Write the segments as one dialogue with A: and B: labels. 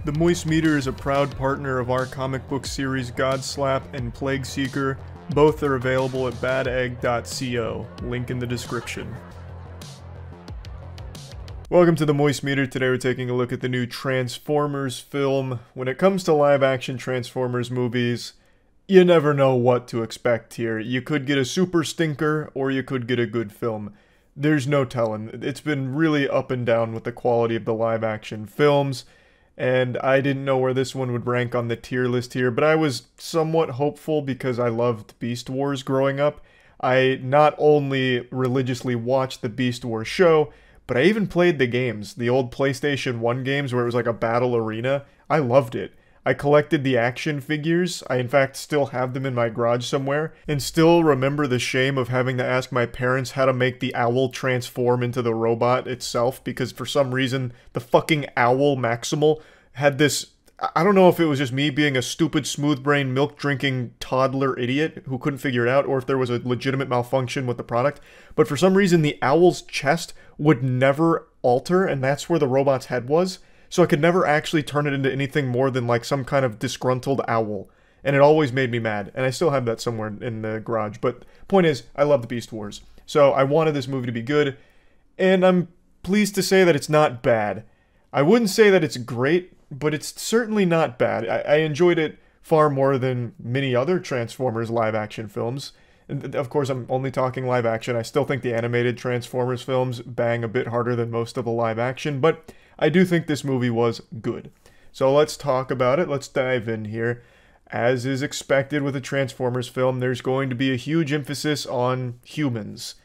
A: The Moist Meter is a proud partner of our comic book series Godslap and Plague Seeker. Both are available at badegg.co, link in the description. Welcome to the Moist Meter. Today we're taking a look at the new Transformers film. When it comes to live-action Transformers movies, you never know what to expect here. You could get a super stinker, or you could get a good film. There's no telling. It's been really up and down with the quality of the live-action films, and I didn't know where this one would rank on the tier list here, but I was somewhat hopeful because I loved Beast Wars growing up. I not only religiously watched the Beast Wars show, but I even played the games, the old PlayStation 1 games where it was like a battle arena. I loved it. I collected the action figures. I in fact still have them in my garage somewhere, and still remember the shame of having to ask my parents how to make the owl transform into the robot itself, because for some reason the fucking owl Maximal had this, I don't know if it was just me being a stupid smooth-brained milk-drinking toddler idiot who couldn't figure it out, or if there was a legitimate malfunction with the product, but for some reason the owl's chest would never alter, and that's where the robot's head was. So I could never actually turn it into anything more than like some kind of disgruntled owl. And it always made me mad. And I still have that somewhere in the garage. But point is, I love the Beast Wars. So I wanted this movie to be good. And I'm pleased to say that it's not bad. I wouldn't say that it's great, but it's certainly not bad. I enjoyed it far more than many other Transformers live-action films. And of course, I'm only talking live-action. I still think the animated Transformers films bang a bit harder than most of the live-action, but I do think this movie was good. So let's talk about it. Let's dive in here. As is expected with a Transformers film, there's going to be a huge emphasis on humans.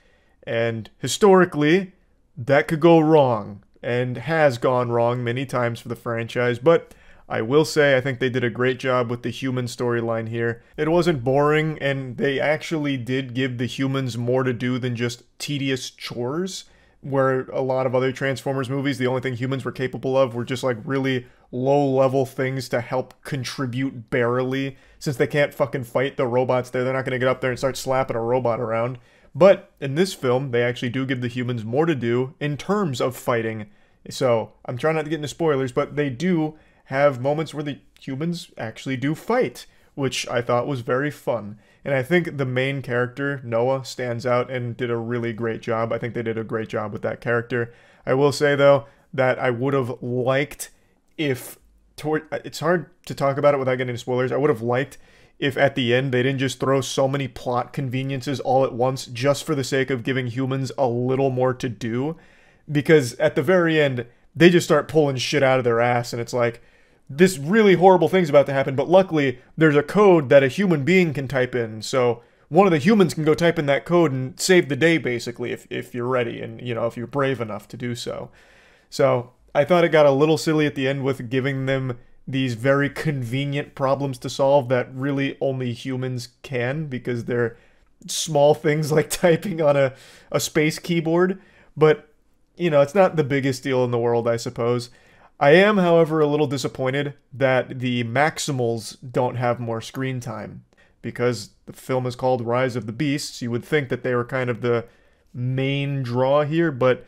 A: And historically, that could go wrong, and has gone wrong many times for the franchise, but I will say I think they did a great job with the human storyline here. It wasn't boring, and they actually did give the humans more to do than just tedious chores, where a lot of other Transformers movies, the only thing humans were capable of were just like really low-level things to help contribute barely. Since they can't fucking fight the robots there, they're not going to get up there and start slapping a robot around. But in this film, they actually do give the humans more to do in terms of fighting. So I'm trying not to get into spoilers, but they do have moments where the humans actually do fight, which I thought was very fun. And I think the main character, Noah, stands out and did a really great job. I think they did a great job with that character. I will say, though, that I would have liked if... It's hard to talk about it without getting into spoilers. I would have liked if at the end they didn't just throw so many plot conveniences all at once just for the sake of giving humans a little more to do. Because at the very end, they just start pulling shit out of their ass, and it's like, this really horrible thing's about to happen, but luckily there's a code that a human being can type in, so one of the humans can go type in that code and save the day, basically, if you're ready, and, you know, if you're brave enough to do so. So, I thought it got a little silly at the end with giving them these very convenient problems to solve that really only humans can, because they're small things like typing on a space keyboard, but, you know, it's not the biggest deal in the world, I suppose. I am, however, a little disappointed that the Maximals don't have more screen time. Because the film is called Rise of the Beasts, you would think that they were kind of the main draw here, but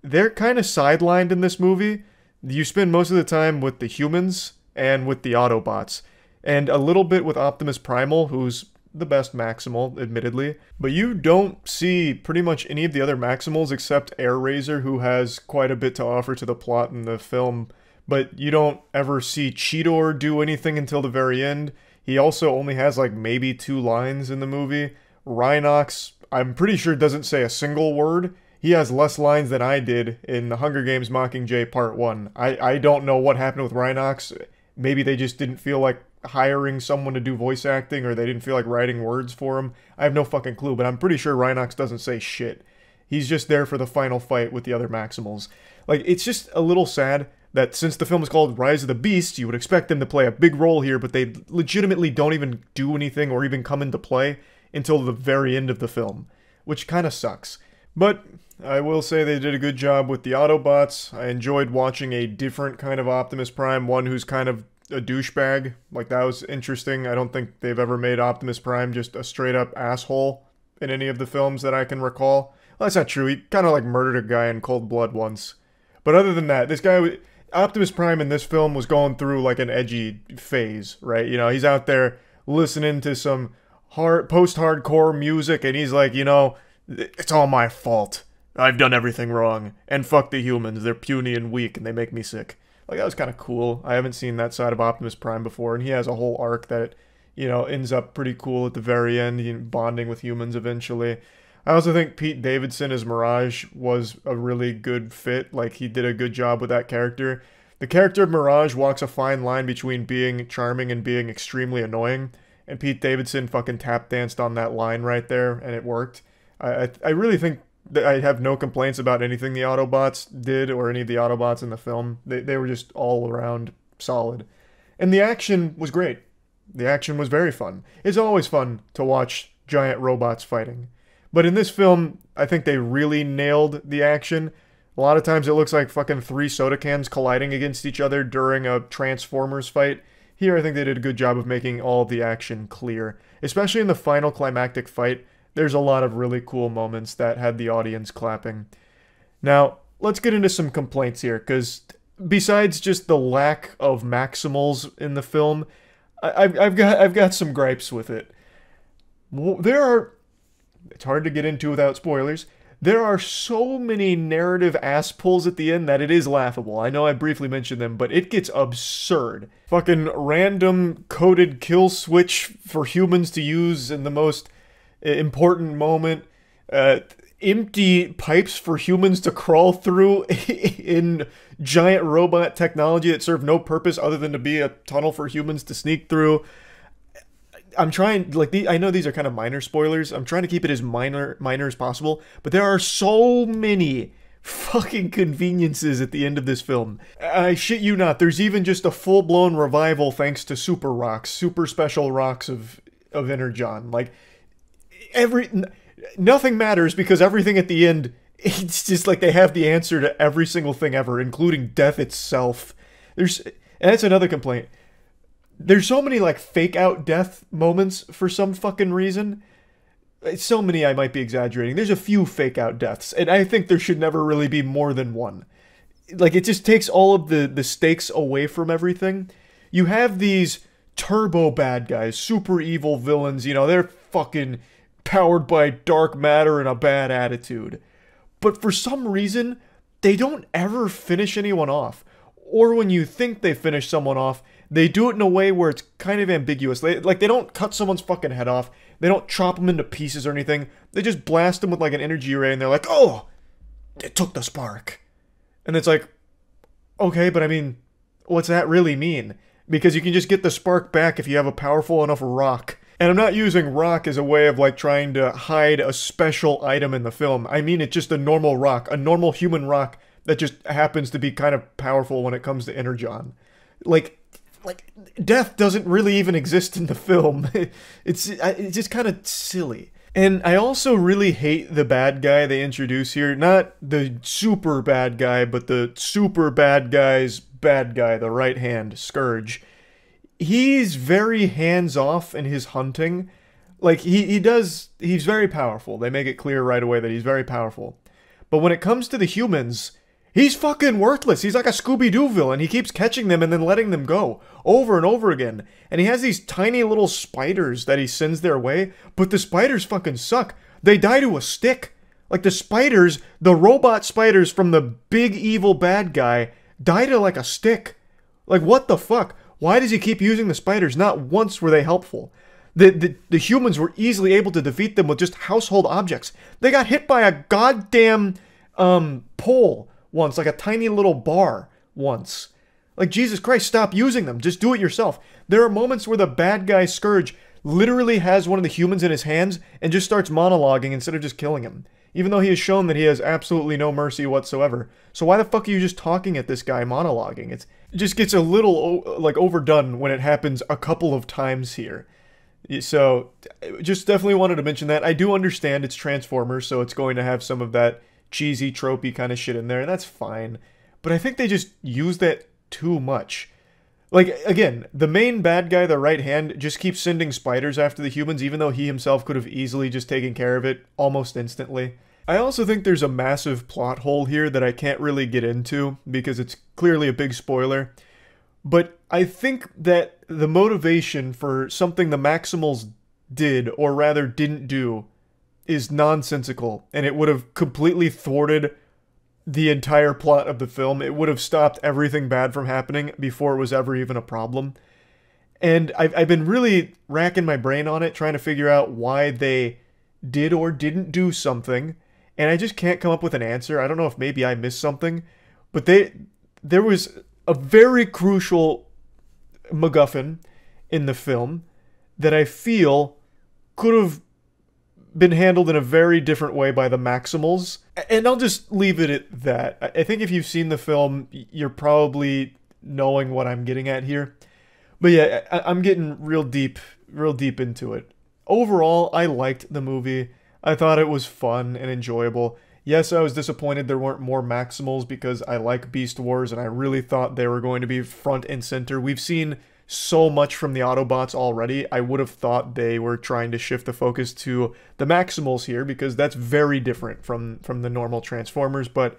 A: they're kind of sidelined in this movie. You spend most of the time with the humans and with the Autobots, and a little bit with Optimus Primal, who's the best Maximal, admittedly. But you don't see pretty much any of the other Maximals except Airraiser, who has quite a bit to offer to the plot in the film. But you don't ever see Cheetor do anything until the very end. He also only has like maybe 2 lines in the movie. Rhinox, I'm pretty sure, doesn't say a single word. He has less lines than I did in The Hunger Games Mockingjay Part 1. I don't know what happened with Rhinox. Maybe they just didn't feel like hiring someone to do voice acting, or they didn't feel like writing words for him. I have no fucking clue, but I'm pretty sure Rhinox doesn't say shit. He's just there for the final fight with the other Maximals. Like, it's just a little sad that since the film is called Rise of the Beasts, you would expect them to play a big role here, but they legitimately don't even do anything or even come into play until the very end of the film, which kind of sucks. But I will say they did a good job with the Autobots. I enjoyed watching a different kind of Optimus Prime, one who's kind of a douchebag. Like, that was interesting. I don't think they've ever made Optimus Prime just a straight-up asshole in any of the films that I can recall. Well, that's not true. He kind of, like, murdered a guy in cold blood once. But other than that, this guy, Optimus Prime in this film was going through like an edgy phase, right? You know, he's out there listening to some post-hardcore music, and he's like, you know, it's all my fault. I've done everything wrong. And fuck the humans. They're puny and weak, and they make me sick. Like, that was kind of cool. I haven't seen that side of Optimus Prime before, and he has a whole arc that, you know, ends up pretty cool at the very end, bonding with humans eventually. I also think Pete Davidson as Mirage was a really good fit. Like, he did a good job with that character. The character of Mirage walks a fine line between being charming and being extremely annoying, and Pete Davidson fucking tap danced on that line right there, and it worked. I really think that I have no complaints about anything the Autobots did or any of the Autobots in the film. They were just all around solid. And the action was great. The action was very fun. It's always fun to watch giant robots fighting. But in this film, I think they really nailed the action. A lot of times it looks like fucking 3 soda cans colliding against each other during a Transformers fight. Here, I think they did a good job of making all of the action clear. Especially in the final climactic fight, there's a lot of really cool moments that had the audience clapping. Now, let's get into some complaints here, because besides just the lack of Maximals in the film, I've got some gripes with it. It's hard to get into without spoilers. There are so many narrative ass pulls at the end that it is laughable. I know I briefly mentioned them, but it gets absurd. Fucking random coded kill switch for humans to use in the most important moment. Empty pipes for humans to crawl through in giant robot technology that serve no purpose other than to be a tunnel for humans to sneak through. I'm trying, like, I know these are kind of minor spoilers. I'm trying to keep it as minor as possible, but there are so many fucking conveniences at the end of this film. I shit you not, there's even just a full-blown revival thanks to super rocks, super special rocks of Energon. Like, nothing matters because everything at the end, it's just like they have the answer to every single thing ever, including death itself. And that's another complaint. There's so many, like, fake-out death moments for some fucking reason. So many I might be exaggerating. There's a few fake-out deaths, and I think there should never really be more than one. Like, it just takes all of the stakes away from everything. You have these turbo bad guys, super evil villains, you know, they're fucking powered by dark matter and a bad attitude. But for some reason, they don't ever finish anyone off. Or when you think they finish someone off, they do it in a way where it's kind of ambiguous. They don't cut someone's fucking head off. They don't chop them into pieces or anything. They just blast them with like an energy ray and they're like, oh, it took the spark. And it's like, okay, but I mean, what's that really mean? Because you can just get the spark back if you have a powerful enough rock. And I'm not using rock as a way of like trying to hide a special item in the film. I mean, it's just a normal rock, a normal human rock that just happens to be kind of powerful when it comes to Energon. Like, death doesn't really even exist in the film. It's just kind of silly. And I also really hate the bad guy they introduce here. Not the super bad guy, but the super bad guy's bad guy, the right hand, Scourge. He's very hands-off in his hunting. Like, he's very powerful. They make it clear right away that he's very powerful. But when it comes to the humans, he's fucking worthless. He's like a Scooby-Doo villain. He keeps catching them and then letting them go over and over again. And he has these tiny little spiders that he sends their way, but the spiders fucking suck. They die to a stick. Like the spiders, the robot spiders from the big evil bad guy die to like a stick. Like, what the fuck? Why does he keep using the spiders? Not once were they helpful. The humans were easily able to defeat them with just household objects. They got hit by a goddamn pole once, like a tiny little bar once. Like, Jesus Christ, stop using them. Just do it yourself. There are moments where the bad guy Scourge literally has one of the humans in his hands and just starts monologuing instead of just killing him. Even though he has shown that he has absolutely no mercy whatsoever. So why the fuck are you just talking at this guy monologuing? It just gets a little, like, overdone when it happens a couple of times here. So, just definitely wanted to mention that. I do understand it's Transformers, so it's going to have some of that cheesy, tropey kind of shit in there, and that's fine. But I think they just use that too much. Like, again, the main bad guy, the right hand, just keeps sending spiders after the humans, even though he himself could have easily just taken care of it almost instantly. I also think there's a massive plot hole here that I can't really get into because it's clearly a big spoiler. But I think that the motivation for something the Maximals did, or rather didn't do, is nonsensical, and it would have completely thwarted the entire plot of the film. It would have stopped everything bad from happening before it was ever even a problem. And I've been really racking my brain on it, trying to figure out why they did or didn't do something, and I just can't come up with an answer. I don't know if maybe I missed something, but there was a very crucial MacGuffin in the film that I feel could have been handled in a very different way by the Maximals. And I'll just leave it at that. I think if you've seen the film, you're probably knowing what I'm getting at here. But yeah, I'm getting real deep into it. Overall, I liked the movie. I thought it was fun and enjoyable. Yes, I was disappointed there weren't more Maximals because I like Beast Wars and I really thought they were going to be front and center. We've seen so much from the Autobots already. I would have thought they were trying to shift the focus to the Maximals here because that's very different from the normal Transformers, but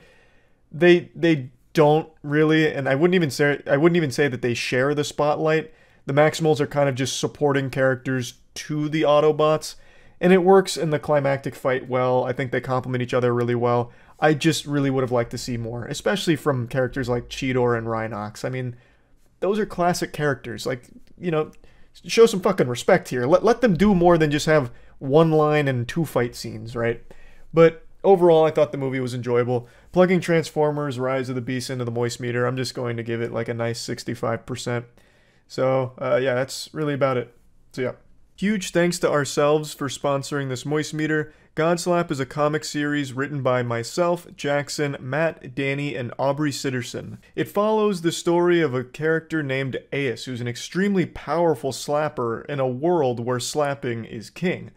A: they don't really, and I wouldn't even say that they share the spotlight. The Maximals are kind of just supporting characters to the Autobots, and it works in the climactic fight well. I think they complement each other really well. I just really would have liked to see more, especially from characters like Cheetor and Rhinox. I mean, those are classic characters. Like, you know, show some fucking respect here. Let them do more than just have one line and 2 fight scenes, right? But overall, I thought the movie was enjoyable. Plugging Transformers Rise of the Beast into the Moist Meter, I'm just going to give it like a nice 65%. So, yeah, that's really about it. So, yeah. Huge thanks to ourselves for sponsoring this Moist Meter. Godslap is a comic series written by myself, Jackson, Matt, Danny, and Aubrey Sitterson. It follows the story of a character named Ace, who's an extremely powerful slapper in a world where slapping is king.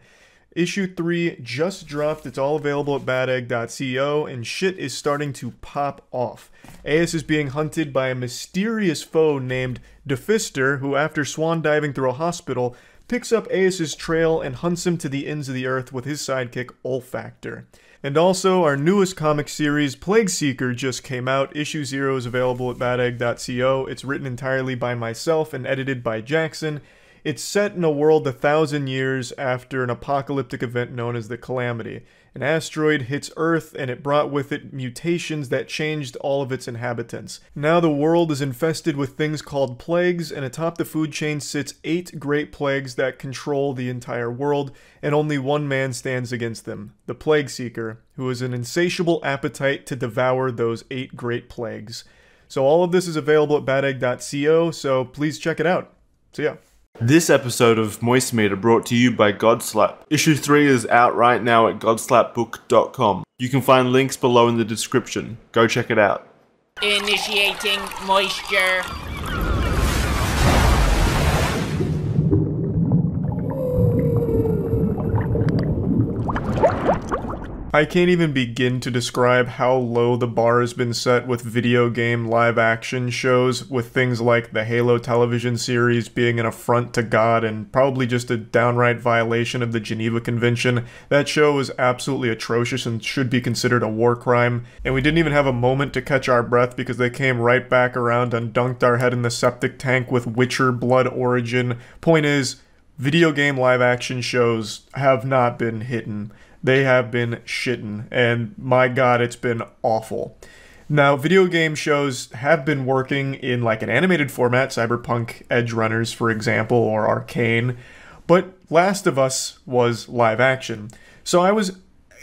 A: Issue 3 just dropped. It's all available at badegg.co, and shit is starting to pop off. Ace is being hunted by a mysterious foe named Defister, who, after swan diving through a hospital, picks up Ace's trail and hunts him to the ends of the earth with his sidekick Olfactor. And also, our newest comic series, Plague Seeker, just came out. Issue 0 is available at badegg.co. It's written entirely by myself and edited by Jackson. It's set in a world 1,000 years after an apocalyptic event known as the Calamity. An asteroid hits Earth, and it brought with it mutations that changed all of its inhabitants. Now the world is infested with things called plagues, and atop the food chain sits 8 great plagues that control the entire world, and only one man stands against them, the Plague Seeker, who has an insatiable appetite to devour those 8 great plagues. So all of this is available at badegg.co, so please check it out. So yeah.
B: This episode of Moist Meter brought to you by Godslap. Issue 3 is out right now at godslapbook.com. You can find links below in the description. Go check it out.
C: Initiating moisture.
A: I can't even begin to describe how low the bar has been set with video game live-action shows, with things like the Halo television series being an affront to God and probably just a downright violation of the Geneva Convention. That show is absolutely atrocious and should be considered a war crime, and we didn't even have a moment to catch our breath because they came right back around and dunked our head in the septic tank with Witcher Blood Origin. Point is, video game live-action shows have not been hitting. They have been shitting, and my god, it's been awful. Now, video game shows have been working in like an animated format, Cyberpunk Edge Runners, for example, or Arcane, but Last of Us was live action. So I was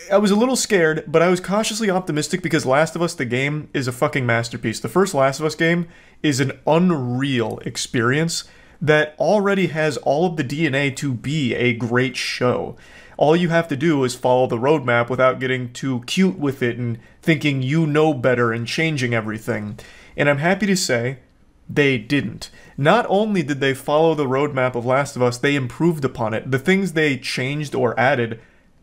A: a little scared, but I was cautiously optimistic because Last of Us, the game, is a fucking masterpiece. The first Last of Us game is an unreal experience that already has all of the DNA to be a great show. All you have to do is follow the roadmap without getting too cute with it and thinking you know better and changing everything. And I'm happy to say they didn't. Not only did they follow the roadmap of Last of Us, they improved upon it. The things they changed or added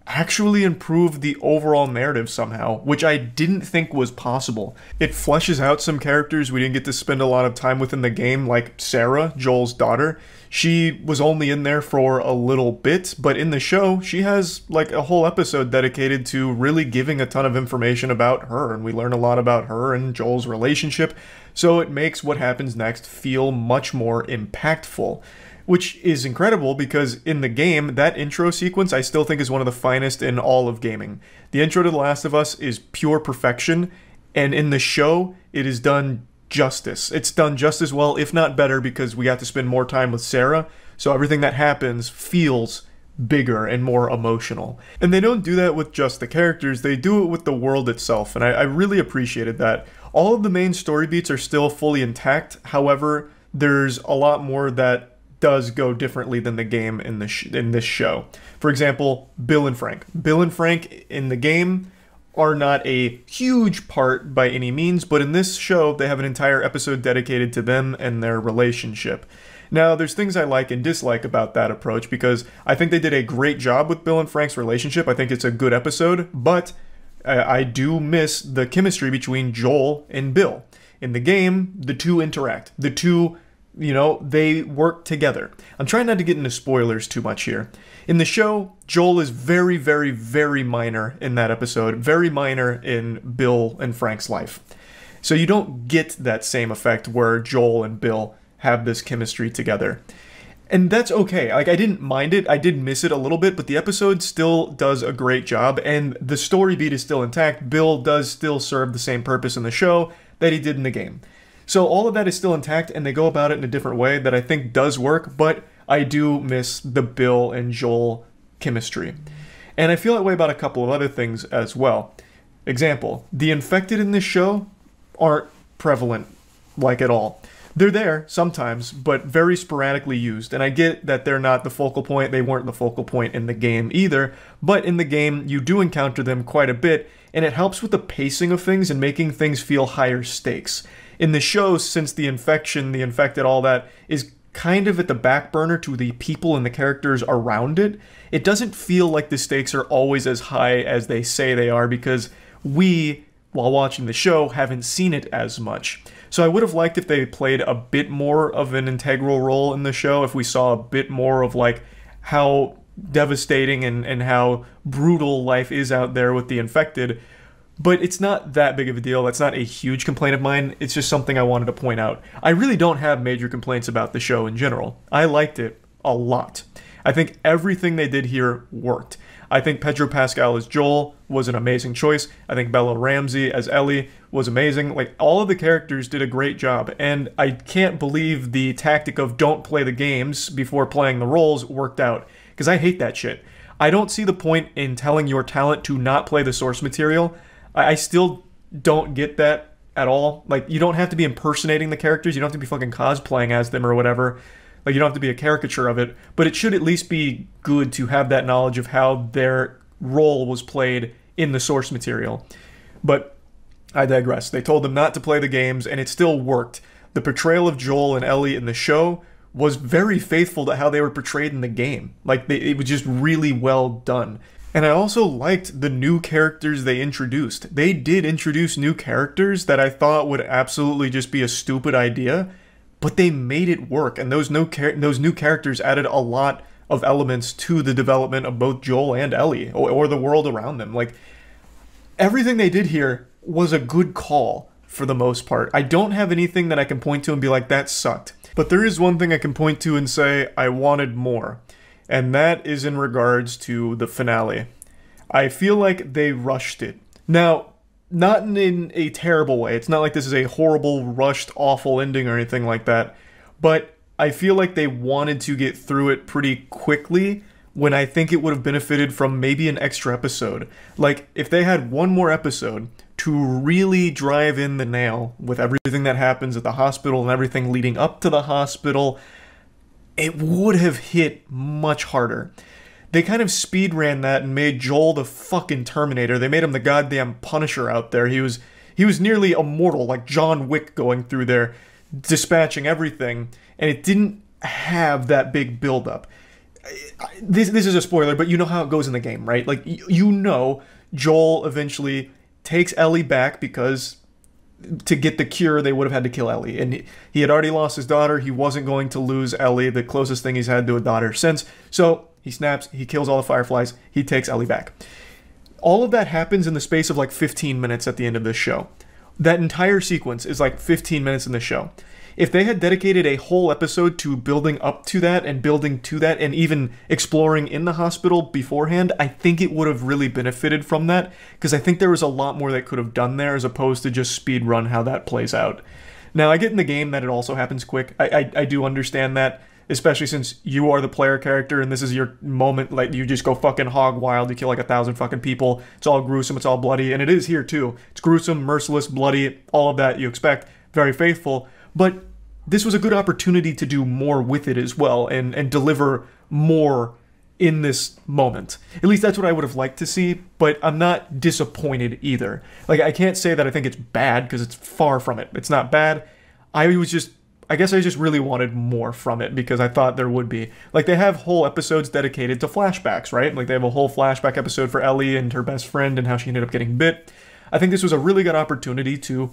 A: actually improved the overall narrative somehow, which I didn't think was possible. It fleshes out some characters we didn't get to spend a lot of time with in the game, like Sarah, Joel's daughter. She was only in there for a little bit, but in the show, she has like a whole episode dedicated to really giving a ton of information about her, and we learn a lot about her and Joel's relationship, so it makes what happens next feel much more impactful. Which is incredible because in the game, that intro sequence I still think is one of the finest in all of gaming. The intro to The Last of Us is pure perfection, and in the show, it is done justice. It's done just as well, if not better, because we got to spend more time with Sarah, so everything that happens feels bigger and more emotional. And they don't do that with just the characters, they do it with the world itself, and I really appreciated that. All of the main story beats are still fully intact, however, there's a lot more that does go differently than the game in this show. For example, Bill and Frank. Bill and Frank in the game are not a huge part by any means, but in this show, they have an entire episode dedicated to them and their relationship. Now, there's things I like and dislike about that approach, because I think they did a great job with Bill and Frank's relationship. I think it's a good episode, but I do miss the chemistry between Joel and Bill. In the game, the two interact. The two, you know, they work together. I'm trying not to get into spoilers too much here. In the show, Joel is very, very, very minor in that episode. Very minor in Bill and Frank's life. So you don't get that same effect where Joel and Bill have this chemistry together. And that's okay. Like, I didn't mind it. I did miss it a little bit, but the episode still does a great job, and the story beat is still intact. Bill does still serve the same purpose in the show that he did in the game. So all of that is still intact, and they go about it in a different way that I think does work, but I do miss the Bill and Joel chemistry. And I feel that way about a couple of other things as well. Example, the infected in this show aren't prevalent, like, at all. They're there sometimes, but very sporadically used, and I get that they're not the focal point, they weren't the focal point in the game either, but in the game you do encounter them quite a bit, and it helps with the pacing of things and making things feel higher stakes. In the show, since the infection, the infected, all that, is kind of at the back burner to the people and the characters around it, it doesn't feel like the stakes are always as high as they say they are, because we, while watching the show, haven't seen it as much. So I would have liked if they played a bit more of an integral role in the show, if we saw a bit more of, like, how devastating and how brutal life is out there with the infected. But it's not that big of a deal. That's not a huge complaint of mine. It's just something I wanted to point out. I really don't have major complaints about the show in general. I liked it a lot. I think everything they did here worked. I think Pedro Pascal as Joel was an amazing choice. I think Bella Ramsey as Ellie was amazing. Like, all of the characters did a great job, and I can't believe the tactic of don't play the games before playing the roles worked out, because I hate that shit. I don't see the point in telling your talent to not play the source material. I still don't get that at all. Like, you don't have to be impersonating the characters, you don't have to be fucking cosplaying as them or whatever. Like, you don't have to be a caricature of it, but it should at least be good to have that knowledge of how their role was played in the source material. But I digress. They told them not to play the games, and it still worked. The portrayal of Joel and Ellie in the show was very faithful to how they were portrayed in the game. Like, it was just really well done. And I also liked the new characters they introduced. They did introduce new characters that I thought would absolutely just be a stupid idea, but they made it work, and those new characters added a lot of elements to the development of both Joel and Ellie, or the world around them. Like, everything they did here was a good call, for the most part. I don't have anything that I can point to and be like, that sucked. But there is one thing I can point to and say, I wanted more. And that is in regards to the finale. I feel like they rushed it. Now, not in a terrible way. It's not like this is a horrible, rushed, awful ending or anything like that. But I feel like they wanted to get through it pretty quickly, when I think it would have benefited from maybe an extra episode. Like, if they had one more episode to really drive in the nail with everything that happens at the hospital and everything leading up to the hospital, it would have hit much harder. They kind of speed ran that and made Joel the fucking Terminator. They made him the goddamn Punisher out there. He was nearly immortal, like John Wick going through there, dispatching everything, and it didn't have that big buildup. this is a spoiler, but you know how it goes in the game, right? Like, you know Joel eventually takes Ellie back because to get the cure, they would have had to kill Ellie. And he had already lost his daughter. He wasn't going to lose Ellie, the closest thing he's had to a daughter since. So he snaps, he kills all the Fireflies, he takes Ellie back. All of that happens in the space of like 15 minutes at the end of this show. That entire sequence is like 15 minutes in the show. If they had dedicated a whole episode to building up to that and building to that and even exploring in the hospital beforehand, I think it would have really benefited from that, because I think there was a lot more that could have done there as opposed to just speed run how that plays out. Now, I get in the game that it also happens quick. I do understand that, especially since you are the player character and this is your moment, like you just go fucking hog wild, you kill like 1,000 fucking people, it's all gruesome, it's all bloody, and it is here too. It's gruesome, merciless, bloody, all of that you expect, very faithful. But this was a good opportunity to do more with it as well and deliver more in this moment. At least that's what I would have liked to see, but I'm not disappointed either. Like, I can't say that I think it's bad, because it's far from it. It's not bad. I guess I just really wanted more from it, because I thought there would be. Like, they have whole episodes dedicated to flashbacks, right? Like, they have a whole flashback episode for Ellie and her best friend and how she ended up getting bit. I think this was a really good opportunity to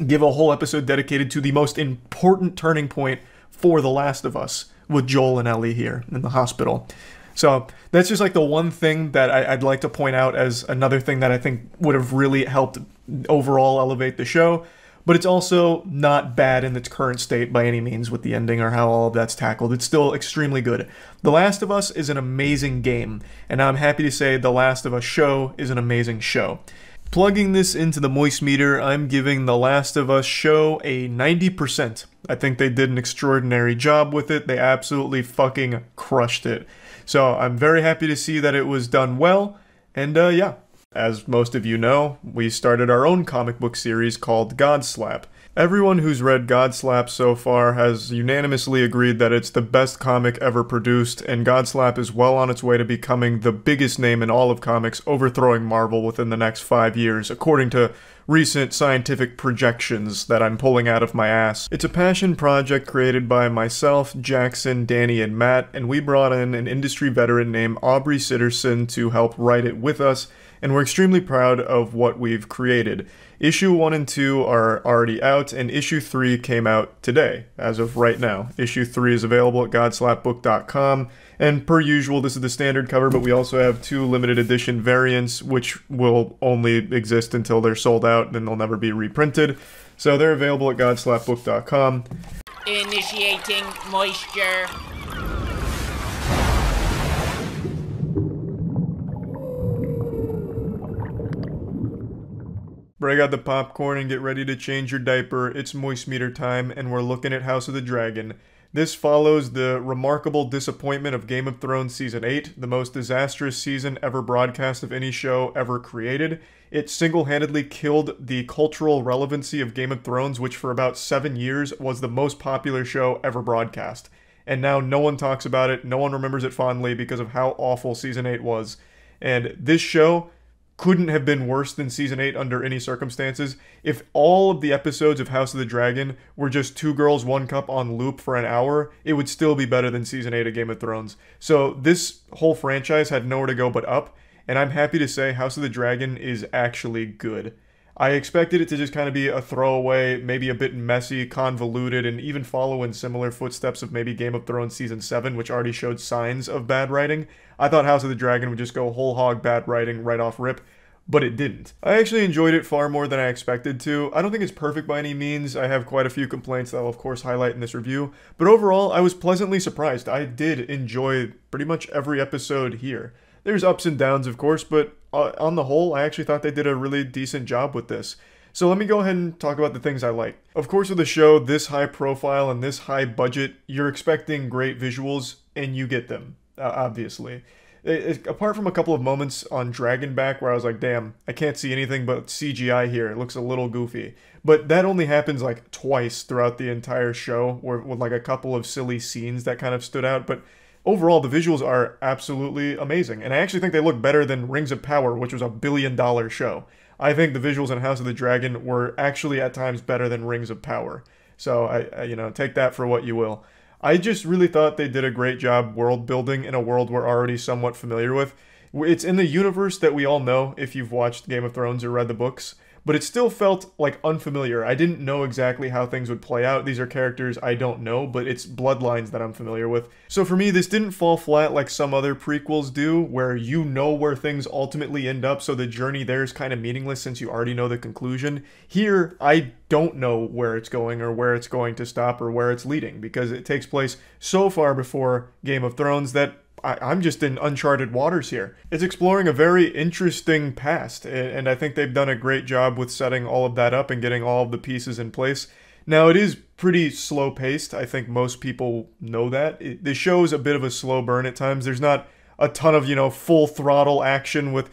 A: give a whole episode dedicated to the most important turning point for The Last of Us, with Joel and Ellie here in the hospital. So that's just like the one thing that I'd like to point out as another thing that I think would have really helped overall elevate the show. But it's also not bad in its current state by any means with the ending or how all of that's tackled. It's still extremely good. The Last of Us is an amazing game, and I'm happy to say The Last of Us show is an amazing show. Plugging this into the moist meter, I'm giving The Last of Us show a 90%. I think they did an extraordinary job with it. They absolutely fucking crushed it. So I'm very happy to see that it was done well. And yeah, as most of you know, we started our own comic book series called Godslap. Everyone who's read Godslap so far has unanimously agreed that it's the best comic ever produced, and Godslap is well on its way to becoming the biggest name in all of comics, overthrowing Marvel within the next 5 years, according to recent scientific projections that I'm pulling out of my ass. It's a passion project created by myself, Jackson, Danny, and Matt, and we brought in an industry veteran named Aubrey Sitterson to help write it with us, and we're extremely proud of what we've created. Issue 1 and 2 are already out, and Issue 3 came out today, as of right now. Issue 3 is available at godslapbook.com, and per usual, this is the standard cover, but we also have 2 limited edition variants, which will only exist until they're sold out, and they'll never be reprinted. So they're available at godslapbook.com.
C: Initiating moisture.
A: Break out the popcorn and get ready to change your diaper. It's moist meter time, and we're looking at House of the Dragon. This follows the remarkable disappointment of Game of Thrones Season 8, the most disastrous season ever broadcast of any show ever created. It single-handedly killed the cultural relevancy of Game of Thrones, which for about 7 years was the most popular show ever broadcast. And now no one talks about it, no one remembers it fondly because of how awful Season 8 was. And this show couldn't have been worse than Season 8 under any circumstances. If all of the episodes of House of the Dragon were just 2 Girls, 1 Cup on loop for an hour, it would still be better than Season 8 of Game of Thrones. So this whole franchise had nowhere to go but up, and I'm happy to say House of the Dragon is actually good. I expected it to just kind of be a throwaway, maybe a bit messy, convoluted, and even follow in similar footsteps of maybe Game of Thrones Season 7, which already showed signs of bad writing. I thought House of the Dragon would just go whole hog bad writing right off rip, but it didn't. I actually enjoyed it far more than I expected to. I don't think it's perfect by any means. I have quite a few complaints that I'll of course highlight in this review, but overall I was pleasantly surprised. I did enjoy pretty much every episode here. There's ups and downs, of course, but on the whole, I actually thought they did a really decent job with this. So let me go ahead and talk about the things I like. Of course, with a show this high profile and this high budget, you're expecting great visuals, and you get them, obviously. Apart from a couple of moments on Dragonback where I was like, damn, I can't see anything but CGI here. It looks a little goofy. But that only happens like twice throughout the entire show, with like a couple of silly scenes that kind of stood out. But overall, the visuals are absolutely amazing. And I actually think they look better than Rings of Power, which was a $1 billion show. I think the visuals in House of the Dragon were actually at times better than Rings of Power. So, I take that for what you will. I just really thought they did a great job world building in a world we're already somewhat familiar with. It's in the universe that we all know if you've watched Game of Thrones or read the books, but it still felt like unfamiliar. I didn't know exactly how things would play out. These are characters I don't know, but it's bloodlines that I'm familiar with. So for me, this didn't fall flat like some other prequels do, where you know where things ultimately end up, so the journey there is kind of meaningless since you already know the conclusion. Here, I don't know where it's going or where it's going to stop or where it's leading, because it takes place so far before Game of Thrones that I'm just in uncharted waters here. It's exploring a very interesting past, and I think they've done a great job with setting all of that up and getting all of the pieces in place. Now, it is pretty slow-paced. I think most people know that. The show is a bit of a slow burn at times. There's not a ton of, full throttle action with,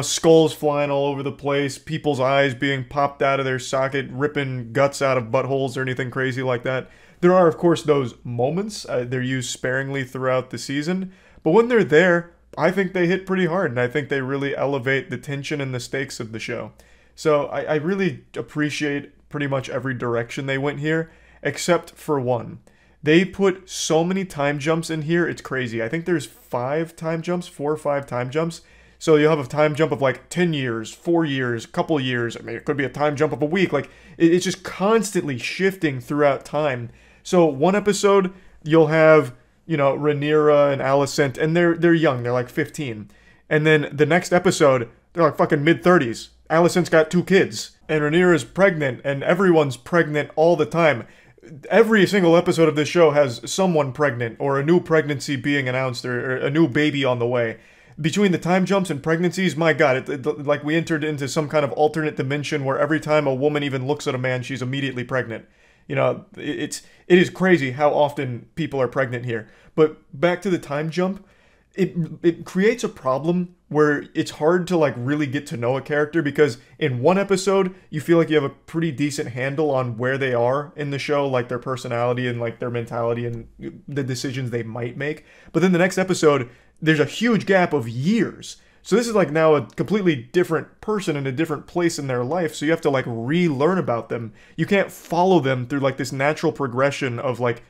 A: skulls flying all over the place, people's eyes being popped out of their socket, ripping guts out of buttholes or anything crazy like that. There are, of course, those moments. They're used sparingly throughout the season. But when they're there, I think they hit pretty hard, and I think they really elevate the tension and the stakes of the show. So I really appreciate pretty much every direction they went here, except for one. They put so many time jumps in here, it's crazy. I think there's 5 time jumps, 4 or 5 time jumps. So you'll have a time jump of like 10 years, 4 years, a couple years. I mean, it could be a time jump of a week. Like, it's just constantly shifting throughout time. So one episode, you'll have, Rhaenyra and Alicent, and they're young, they're like 15. And then the next episode, they're like fucking mid-30s. Alicent's got 2 kids, and Rhaenyra's pregnant, and everyone's pregnant all the time. Every single episode of this show has someone pregnant, or a new pregnancy being announced, or a new baby on the way. Between the time jumps and pregnancies, my god, like we entered into some kind of alternate dimension where every time a woman even looks at a man, she's immediately pregnant. It is crazy how often people are pregnant here. But back to the time jump, it creates a problem where it's hard to like really get to know a character, because in one episode you feel like you have a pretty decent handle on where they are in the show, like their personality and like their mentality and the decisions they might make. But then the next episode, there's a huge gap of years. So this is like now a completely different person in a different place in their life, so you have to like relearn about them. You can't follow them through like this natural progression of like,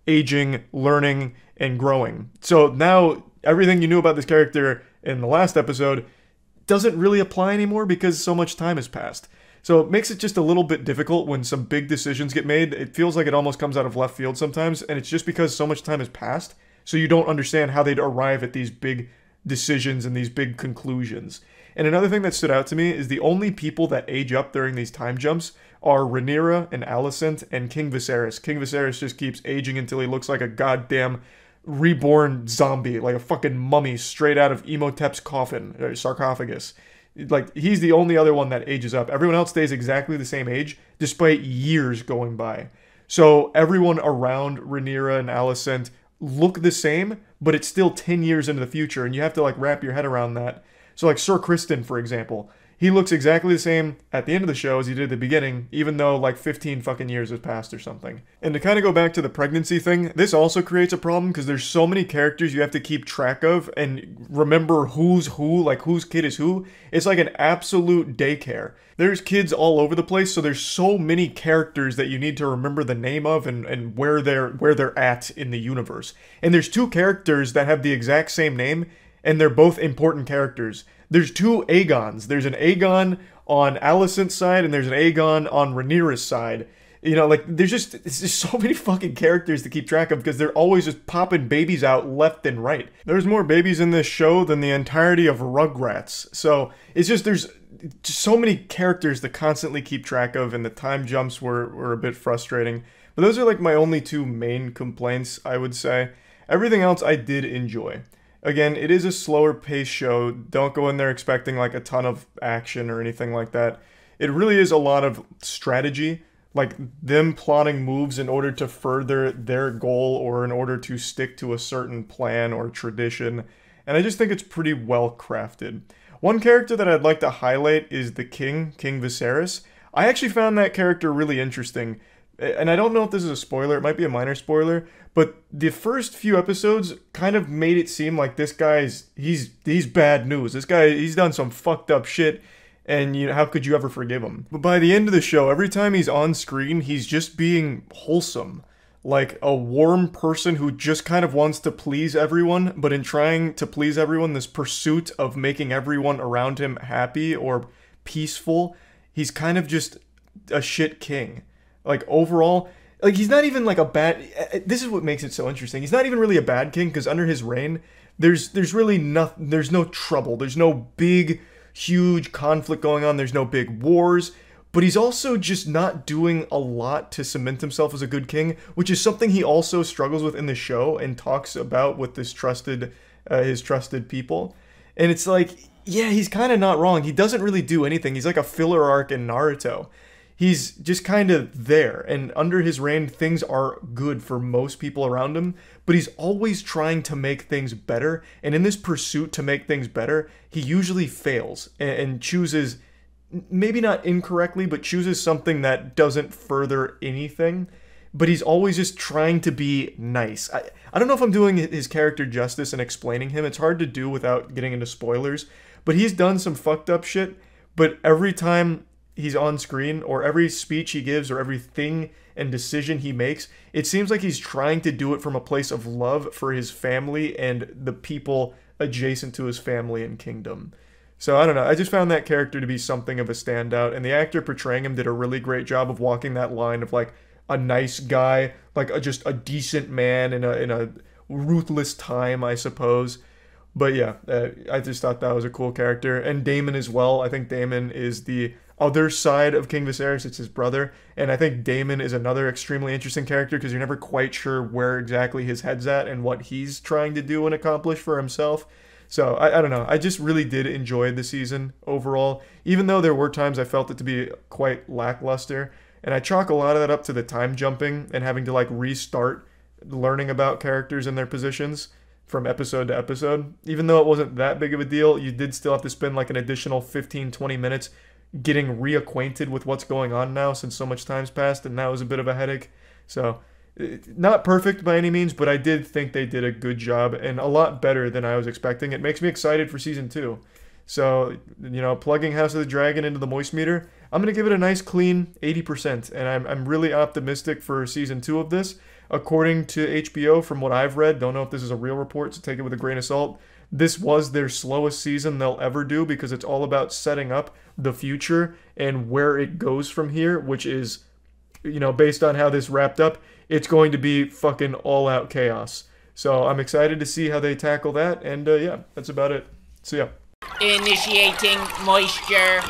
A: aging, learning, and growing. So now everything you knew about this character in the last episode doesn't really apply anymore because so much time has passed. So it makes it just a little bit difficult when some big decisions get made. It feels like it almost comes out of left field sometimes, and it's just because so much time has passed, so you don't understand how they'd arrive at these big decisions and these big conclusions. And another thing that stood out to me is the only people that age up during these time jumps are Rhaenyra and Alicent and King Viserys. King Viserys just keeps aging until he looks like a goddamn reborn zombie, like a fucking mummy straight out of Imhotep's coffin, or sarcophagus. Like, he's the only other one that ages up. Everyone else stays exactly the same age, despite years going by. So everyone around Rhaenyra and Alicent look the same, but it's still 10 years into the future, and you have to like wrap your head around that. So like Sir Criston, for example, he looks exactly the same at the end of the show as he did at the beginning, even though like 15 fucking years has passed or something. And to kind of go back to the pregnancy thing, this also creates a problem because there's so many characters you have to keep track of and remember who's who, like whose kid is who. It's like an absolute daycare. There's kids all over the place, so there's so many characters that you need to remember the name of and where they're at in the universe. And there's 2 characters that have the exact same name, and they're both important characters. There's 2 Aegons. There's an Aegon on Alicent's side, and there's an Aegon on Rhaenyra's side. It's just so many fucking characters to keep track of because they're always just popping babies out left and right. There's more babies in this show than the entirety of Rugrats. So it's just, there's just so many characters to constantly keep track of, and the time jumps were a bit frustrating. But those are like my only 2 main complaints, I would say. Everything else I did enjoy. Again, it is a slower paced show. Don't go in there expecting like a ton of action or anything like that. It really is a lot of strategy, like them plotting moves in order to further their goal or in order to stick to a certain plan or tradition. And I just think it's pretty well crafted. One character that I'd like to highlight is the King Viserys. I actually found that character really interesting. And I don't know if this is a spoiler, it might be a minor spoiler, but the first few episodes kind of made it seem like this guy's, he's bad news. This guy, he's done some fucked up shit, and how could you ever forgive him? But by the end of the show, every time he's on screen, he's just being wholesome. like a warm person who just kind of wants to please everyone, but in trying to please everyone, this pursuit of making everyone around him happy or peaceful, he's kind of just a shit king. Like overall, like he's not even like a bad, this is what makes it so interesting. He's not even really a bad king, because under his reign, there's really nothing, there's no trouble, there's no big huge conflict going on, there's no big wars. But he's also just not doing a lot to cement himself as a good king, which is something he also struggles with in the show and talks about with his trusted people. And it's like, yeah, he's kind of not wrong. He doesn't really do anything. He's like a filler arc in Naruto. He's just kind of there, and under his reign, things are good for most people around him, but he's always trying to make things better, and in this pursuit to make things better, he usually fails and chooses, maybe not incorrectly, but chooses something that doesn't further anything, but he's always just trying to be nice. I don't know if I'm doing his character justice and explaining him. It's hard to do without getting into spoilers, but he's done some fucked up shit, but every time he's on screen, or every speech he gives, or everything and decision he makes, it seems like he's trying to do it from a place of love for his family and the people adjacent to his family and kingdom. So I don't know, I just found that character to be something of a standout, and the actor portraying him did a really great job of walking that line of like a nice guy, like just a decent man in a ruthless time, I suppose. But yeah, I just thought that was a cool character. And Daemon as well. I think Daemon is the other side of King Viserys. It's his brother. And I think Daemon is another extremely interesting character, because you're never quite sure where exactly his head's at and what he's trying to do and accomplish for himself. So I don't know. I just really did enjoy the season overall, even though there were times I felt it to be quite lackluster. And I chalk a lot of that up to the time jumping and having to like restart learning about characters and their positions from episode to episode. Even though it wasn't that big of a deal, you did still have to spend like an additional 15-20 minutes getting reacquainted with what's going on now, since so much time's passed, and that was a bit of a headache. So not perfect by any means, but I did think they did a good job, and a lot better than I was expecting. It makes me excited for season 2. So, you know, plugging House of the Dragon into the Moist Meter, I'm going to give it a nice clean 80%, and I'm really optimistic for season 2 of this. According to HBO, from what I've read, don't know if this is a real report, so take it with a grain of salt, this was their slowest season they'll ever do, because it's all about setting up the future and where it goes from here, which is, you know, based on how this wrapped up, it's going to be fucking all-out chaos. So I'm excited to see how they tackle that, and yeah, that's about it. See ya.
C: Initiating moisture.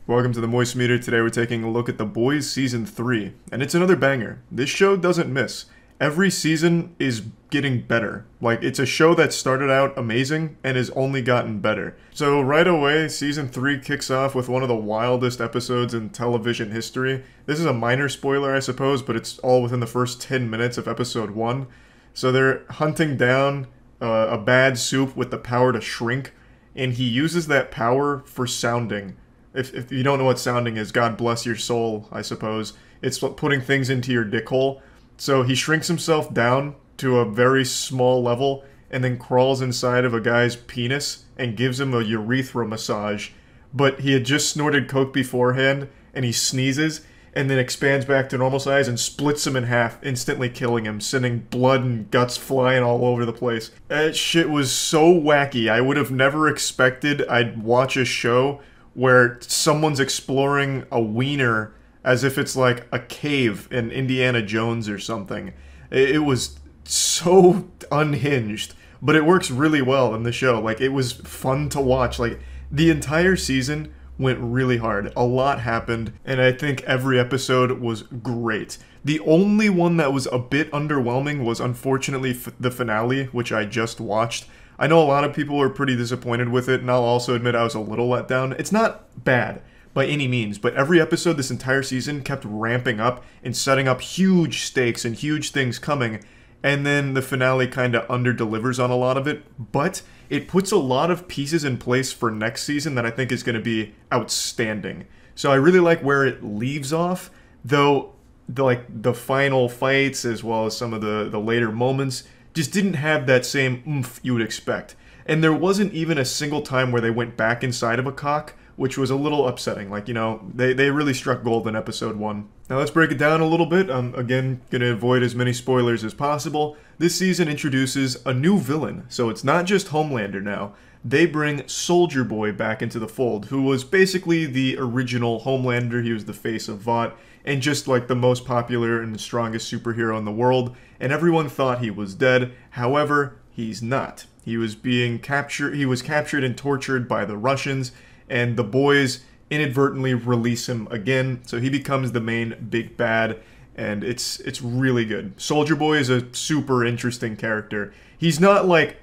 A: Welcome to the Moist Meter. Today we're taking a look at The Boys Season 3, and it's another banger. This show doesn't miss. Every season is getting better. Like, it's a show that started out amazing and has only gotten better. So right away, Season 3 kicks off with one of the wildest episodes in television history. This is a minor spoiler, I suppose, but it's all within the first 10 minutes of Episode 1. So they're hunting down a bad soup with the power to shrink, and he uses that power for sounding. If you don't know what sounding is, God bless your soul, I suppose. It's putting things into your dick hole. So he shrinks himself down to a very small level and then crawls inside of a guy's penis and gives him a urethra massage. But he had just snorted coke beforehand, and he sneezes and then expands back to normal size and splits him in half, instantly killing him, sending blood and guts flying all over the place. That shit was so wacky. I would have never expected I'd watch a show where someone's exploring a wiener as if it's like a cave in Indiana Jones or something. It was so unhinged, but it works really well in the show. Like, it was fun to watch. Like, the entire season went really hard. A lot happened, and I think every episode was great. The only one that was a bit underwhelming was, unfortunately, the finale, which I just watched. I know a lot of people were pretty disappointed with it, and I'll also admit I was a little let down. It's not bad by any means, but every episode this entire season kept ramping up and setting up huge stakes and huge things coming, and then the finale kind of under-delivers on a lot of it, but it puts a lot of pieces in place for next season that I think is going to be outstanding. So I really like where it leaves off, though the final fights as well as some of the later moments just didn't have that same oomph you would expect. And there wasn't even a single time where they went back inside of a cock, which was a little upsetting. Like, you know, they really struck gold in episode 1. Now let's break it down a little bit. I'm, again, going to avoid as many spoilers as possible. This season introduces a new villain, so it's not just Homelander now. They bring Soldier Boy back into the fold, who was basically the original Homelander. He was the face of Vought, and just like the most popular and the strongest superhero in the world, and everyone thought he was dead. However, he's not. He was captured and tortured by the Russians, and the boys inadvertently release him again, so he becomes the main big bad, and it's really good. Soldier Boy is a super interesting character. He's not like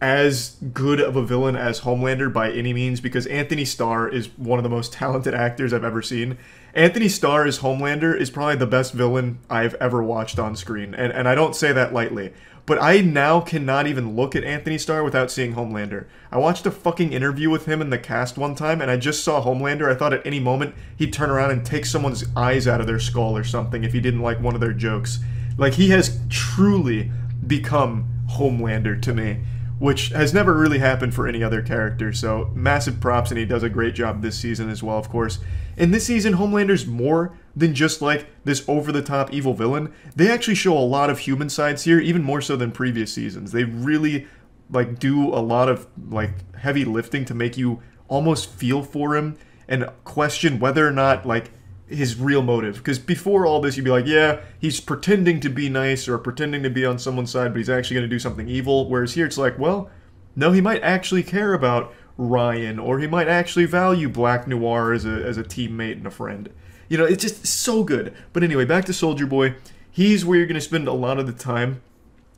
A: as good of a villain as Homelander by any means, because Anthony Starr is one of the most talented actors I've ever seen. Anthony Starr as Homelander is probably the best villain I've ever watched on screen, and I don't say that lightly. But I now cannot even look at Anthony Starr without seeing Homelander. I watched a fucking interview with him in the cast one time, and I just saw Homelander. I thought at any moment he'd turn around and take someone's eyes out of their skull or something if he didn't like one of their jokes. Like, he has truly become Homelander to me, which has never really happened for any other character, so massive props, and he does a great job this season as well, of course. In this season, Homelander's more than just like this over-the-top evil villain. They actually show a lot of human sides here, even more so than previous seasons. They really like do a lot of like heavy lifting to make you almost feel for him and question whether or not like his real motive. Because before all this, you'd be like, yeah, he's pretending to be nice or pretending to be on someone's side, but he's actually going to do something evil. Whereas here it's like, well, no, he might actually care about Ryan, or he might actually value Black Noir as a teammate and a friend. You know, it's just so good. But anyway, back to Soldier Boy. He's where you're going to spend a lot of the time,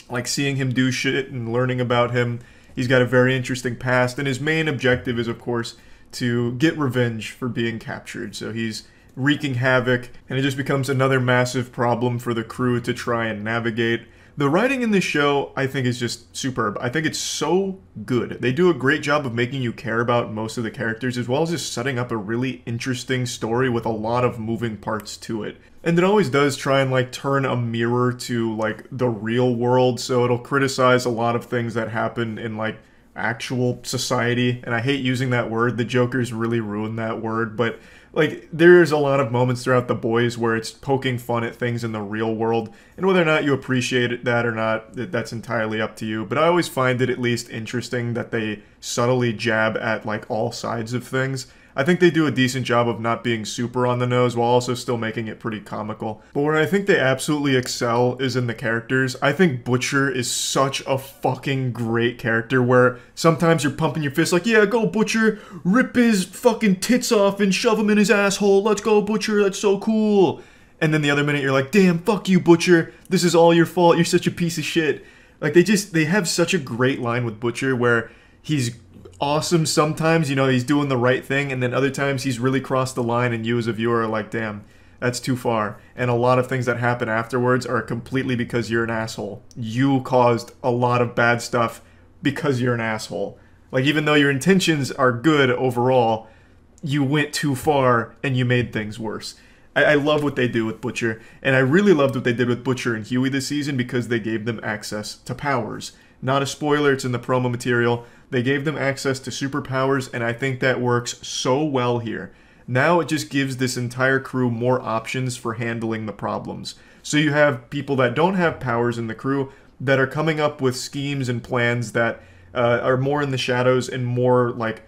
A: like seeing him do shit and learning about him. He's got a very interesting past, and his main objective is, of course, to get revenge for being captured. So he's wreaking havoc, and it just becomes another massive problem for the crew to try and navigate. The writing in this show, I think, is just superb. I think it's so good. They do a great job of making you care about most of the characters, as well as just setting up a really interesting story with a lot of moving parts to it. And it always does try and, like, turn a mirror to, like, the real world, so it'll criticize a lot of things that happen in, like, actual society. And I hate using that word. The Joker's really ruined that word, but like, there's a lot of moments throughout The Boys where it's poking fun at things in the real world, and whether or not you appreciate that or not, that's entirely up to you. But I always find it at least interesting that they subtly jab at, like, all sides of things. I think they do a decent job of not being super on the nose while also still making it pretty comical. But where I think they absolutely excel is in the characters. I think Butcher is such a fucking great character where sometimes you're pumping your fist like, yeah, go Butcher, rip his fucking tits off and shove him in his asshole, let's go Butcher, that's so cool. And then the other minute you're like, damn, fuck you Butcher, this is all your fault, you're such a piece of shit. Like, they have such a great line with Butcher where he's awesome sometimes, you know, he's doing the right thing, and then other times he's really crossed the line and you as a viewer are like, damn, that's too far. And a lot of things that happen afterwards are completely because you're an asshole. You caused a lot of bad stuff because you're an asshole. Like, even though your intentions are good overall, you went too far and you made things worse. I love what they do with Butcher, and I really loved what they did with Butcher and Huey this season because they gave them access to powers. Not a spoiler, it's in the promo material. They gave them access to superpowers, and I think that works so well here. Now it just gives this entire crew more options for handling the problems. So you have people that don't have powers in the crew that are coming up with schemes and plans that are more in the shadows and more, like,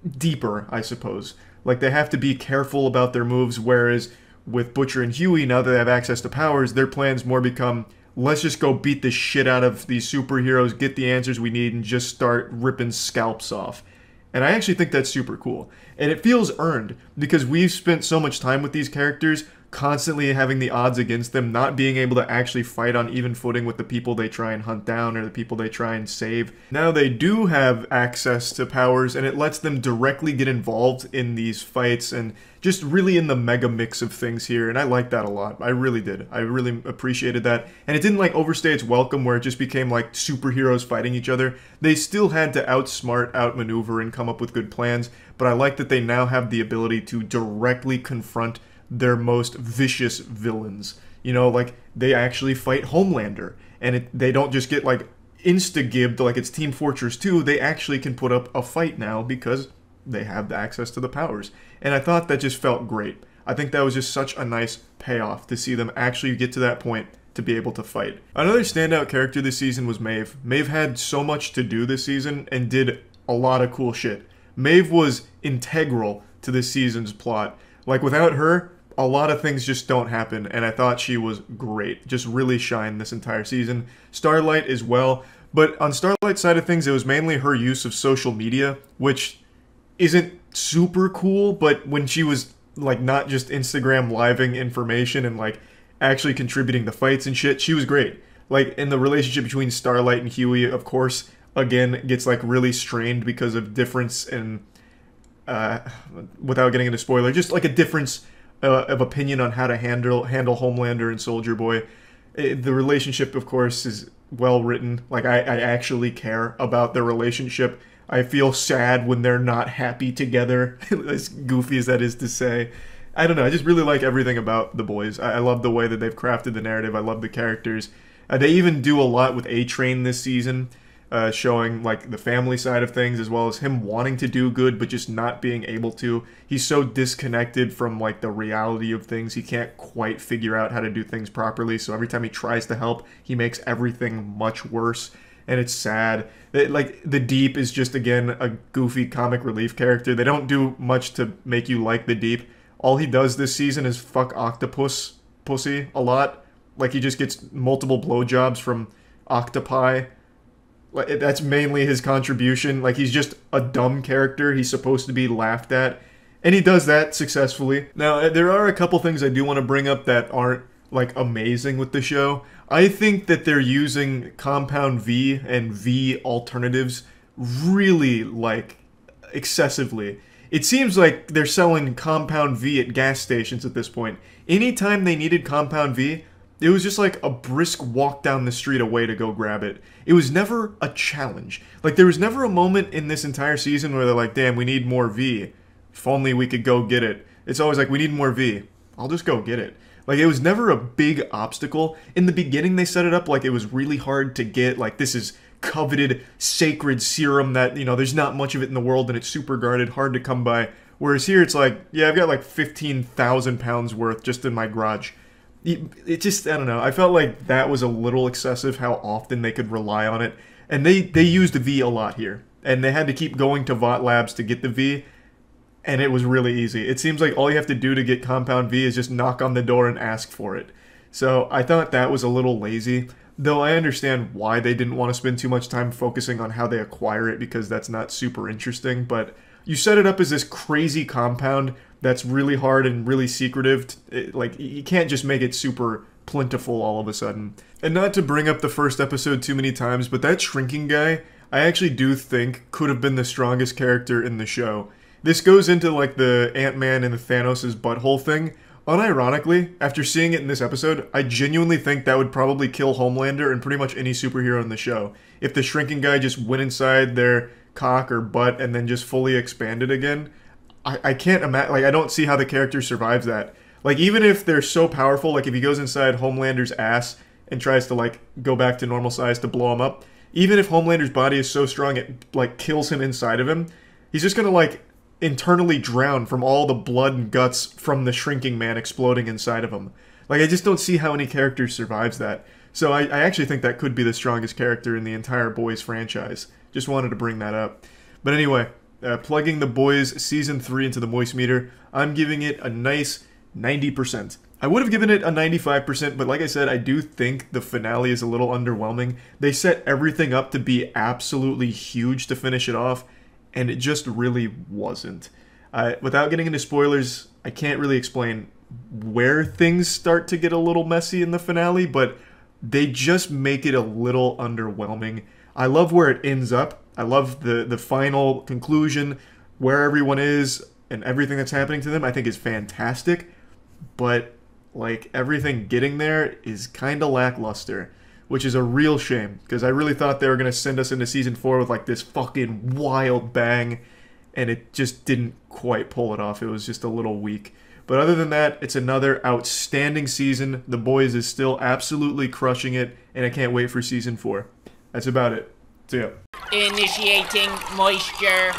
A: deeper, I suppose. Like, they have to be careful about their moves, whereas with Butcher and Huey, now that they have access to powers, their plans more become, let's just go beat the shit out of these superheroes, get the answers we need, and just start ripping scalps off. And I actually think that's super cool. And it feels earned, because we've spent so much time with these characters, constantly having the odds against them, not being able to actually fight on even footing with the people they try and hunt down or the people they try and save. Now they do have access to powers, and it lets them directly get involved in these fights and just really in the mega mix of things here, and I like that a lot. I really did. I really appreciated that. And it didn't like overstay its welcome where it just became like superheroes fighting each other. They still had to outsmart, outmaneuver, and come up with good plans, but I like that they now have the ability to directly confront their most vicious villains. You know, like, they actually fight Homelander, and they don't just get, like, insta-gibbed like it's Team Fortress 2, they actually can put up a fight now because they have the access to the powers. And I thought that just felt great. I think that was just such a nice payoff to see them actually get to that point to be able to fight. Another standout character this season was Maeve. Maeve had so much to do this season and did a lot of cool shit. Maeve was integral to this season's plot. Like, without her, a lot of things just don't happen, and I thought she was great. Just really shined this entire season. Starlight as well, but on Starlight's side of things, it was mainly her use of social media, which isn't super cool, but when she was, like, not just Instagram living information and, like, actually contributing to fights and shit, she was great. Like, in the relationship between Starlight and Huey, of course, again, gets, like, really strained because of difference in, without getting into spoiler, just, like, a difference of opinion on how to handle Homelander and Soldier Boy. The relationship, of course, is well written. Like, I actually care about their relationship. I feel sad when they're not happy together, as goofy as that is to say. I don't know, I just really like everything about the boys. I love the way that they've crafted the narrative. I love the characters. They even do a lot with A-Train this season, showing like the family side of things, as well as him wanting to do good but just not being able to. He's so disconnected from like the reality of things. He can't quite figure out how to do things properly, so every time he tries to help, he makes everything much worse. And it's sad. Like, the Deep is just, again, a goofy comic relief character. They don't do much to make you like the Deep. All he does this season is fuck octopus pussy a lot. Like, he just gets multiple blowjobs from octopi. Like, that's mainly his contribution. Like, he's just a dumb character. He's supposed to be laughed at. And he does that successfully. Now, there are a couple things I do want to bring up that aren't, like, amazing with the show. I think that they're using Compound V and V alternatives really, like, excessively. It seems like they're selling Compound V at gas stations at this point. Anytime they needed Compound V, it was just like a brisk walk down the street away to go grab it. It was never a challenge. Like, there was never a moment in this entire season where they're like, damn, we need more V. If only we could go get it. It's always like, we need more V. I'll just go get it. Like, it was never a big obstacle. In the beginning, they set it up like it was really hard to get. Like, this is coveted, sacred serum that, you know, there's not much of it in the world and it's super guarded, hard to come by. Whereas here, it's like, yeah, I've got like 15,000 pounds worth just in my garage. It just, I don't know. I felt like that was a little excessive how often they could rely on it. And they used the V a lot here. And they had to keep going to Vought Labs to get the V. And it was really easy. It seems like all you have to do to get Compound V is just knock on the door and ask for it. So I thought that was a little lazy, though I understand why they didn't want to spend too much time focusing on how they acquire it, because that's not super interesting. But you set it up as this crazy compound that's really hard and really secretive. Like, you can't just make it super plentiful all of a sudden. And not to bring up the first episode too many times, but that shrinking guy, I actually do think could have been the strongest character in the show. This goes into, like, the Ant-Man and the Thanos' butthole thing. Unironically, after seeing it in this episode, I genuinely think that would probably kill Homelander and pretty much any superhero in the show. If the shrinking guy just went inside their cock or butt and then just fully expanded again, I can't imagine, like, I don't see how the character survives that. Like, even if they're so powerful, like, if he goes inside Homelander's ass and tries to, like, go back to normal size to blow him up, even if Homelander's body is so strong it, like, kills him inside of him, he's just gonna, like, internally drown from all the blood and guts from the shrinking man exploding inside of him. Like, I just don't see how any character survives that. So I actually think that could be the strongest character in the entire Boys franchise. Just wanted to bring that up. But anyway, plugging the Boys Season 3 into the Moist Meter, I'm giving it a nice 90%. I would have given it a 95%, but like I said, I do think the finale is a little underwhelming. They set everything up to be absolutely huge to finish it off, and it just really wasn't. Without getting into spoilers, I can't really explain where things start to get a little messy in the finale, but they just make it a little underwhelming. I love where it ends up. I love the final conclusion, where everyone is, and everything that's happening to them, I think is fantastic. But, like, everything getting there is kind of lackluster, which is a real shame, because I really thought they were going to send us into Season 4 with, like, this fucking wild bang, and it just didn't quite pull it off. It was just a little weak. But other than that, it's another outstanding season. The Boys is still absolutely crushing it, and I can't wait for Season 4. That's about it. See ya.
C: Initiating moisture.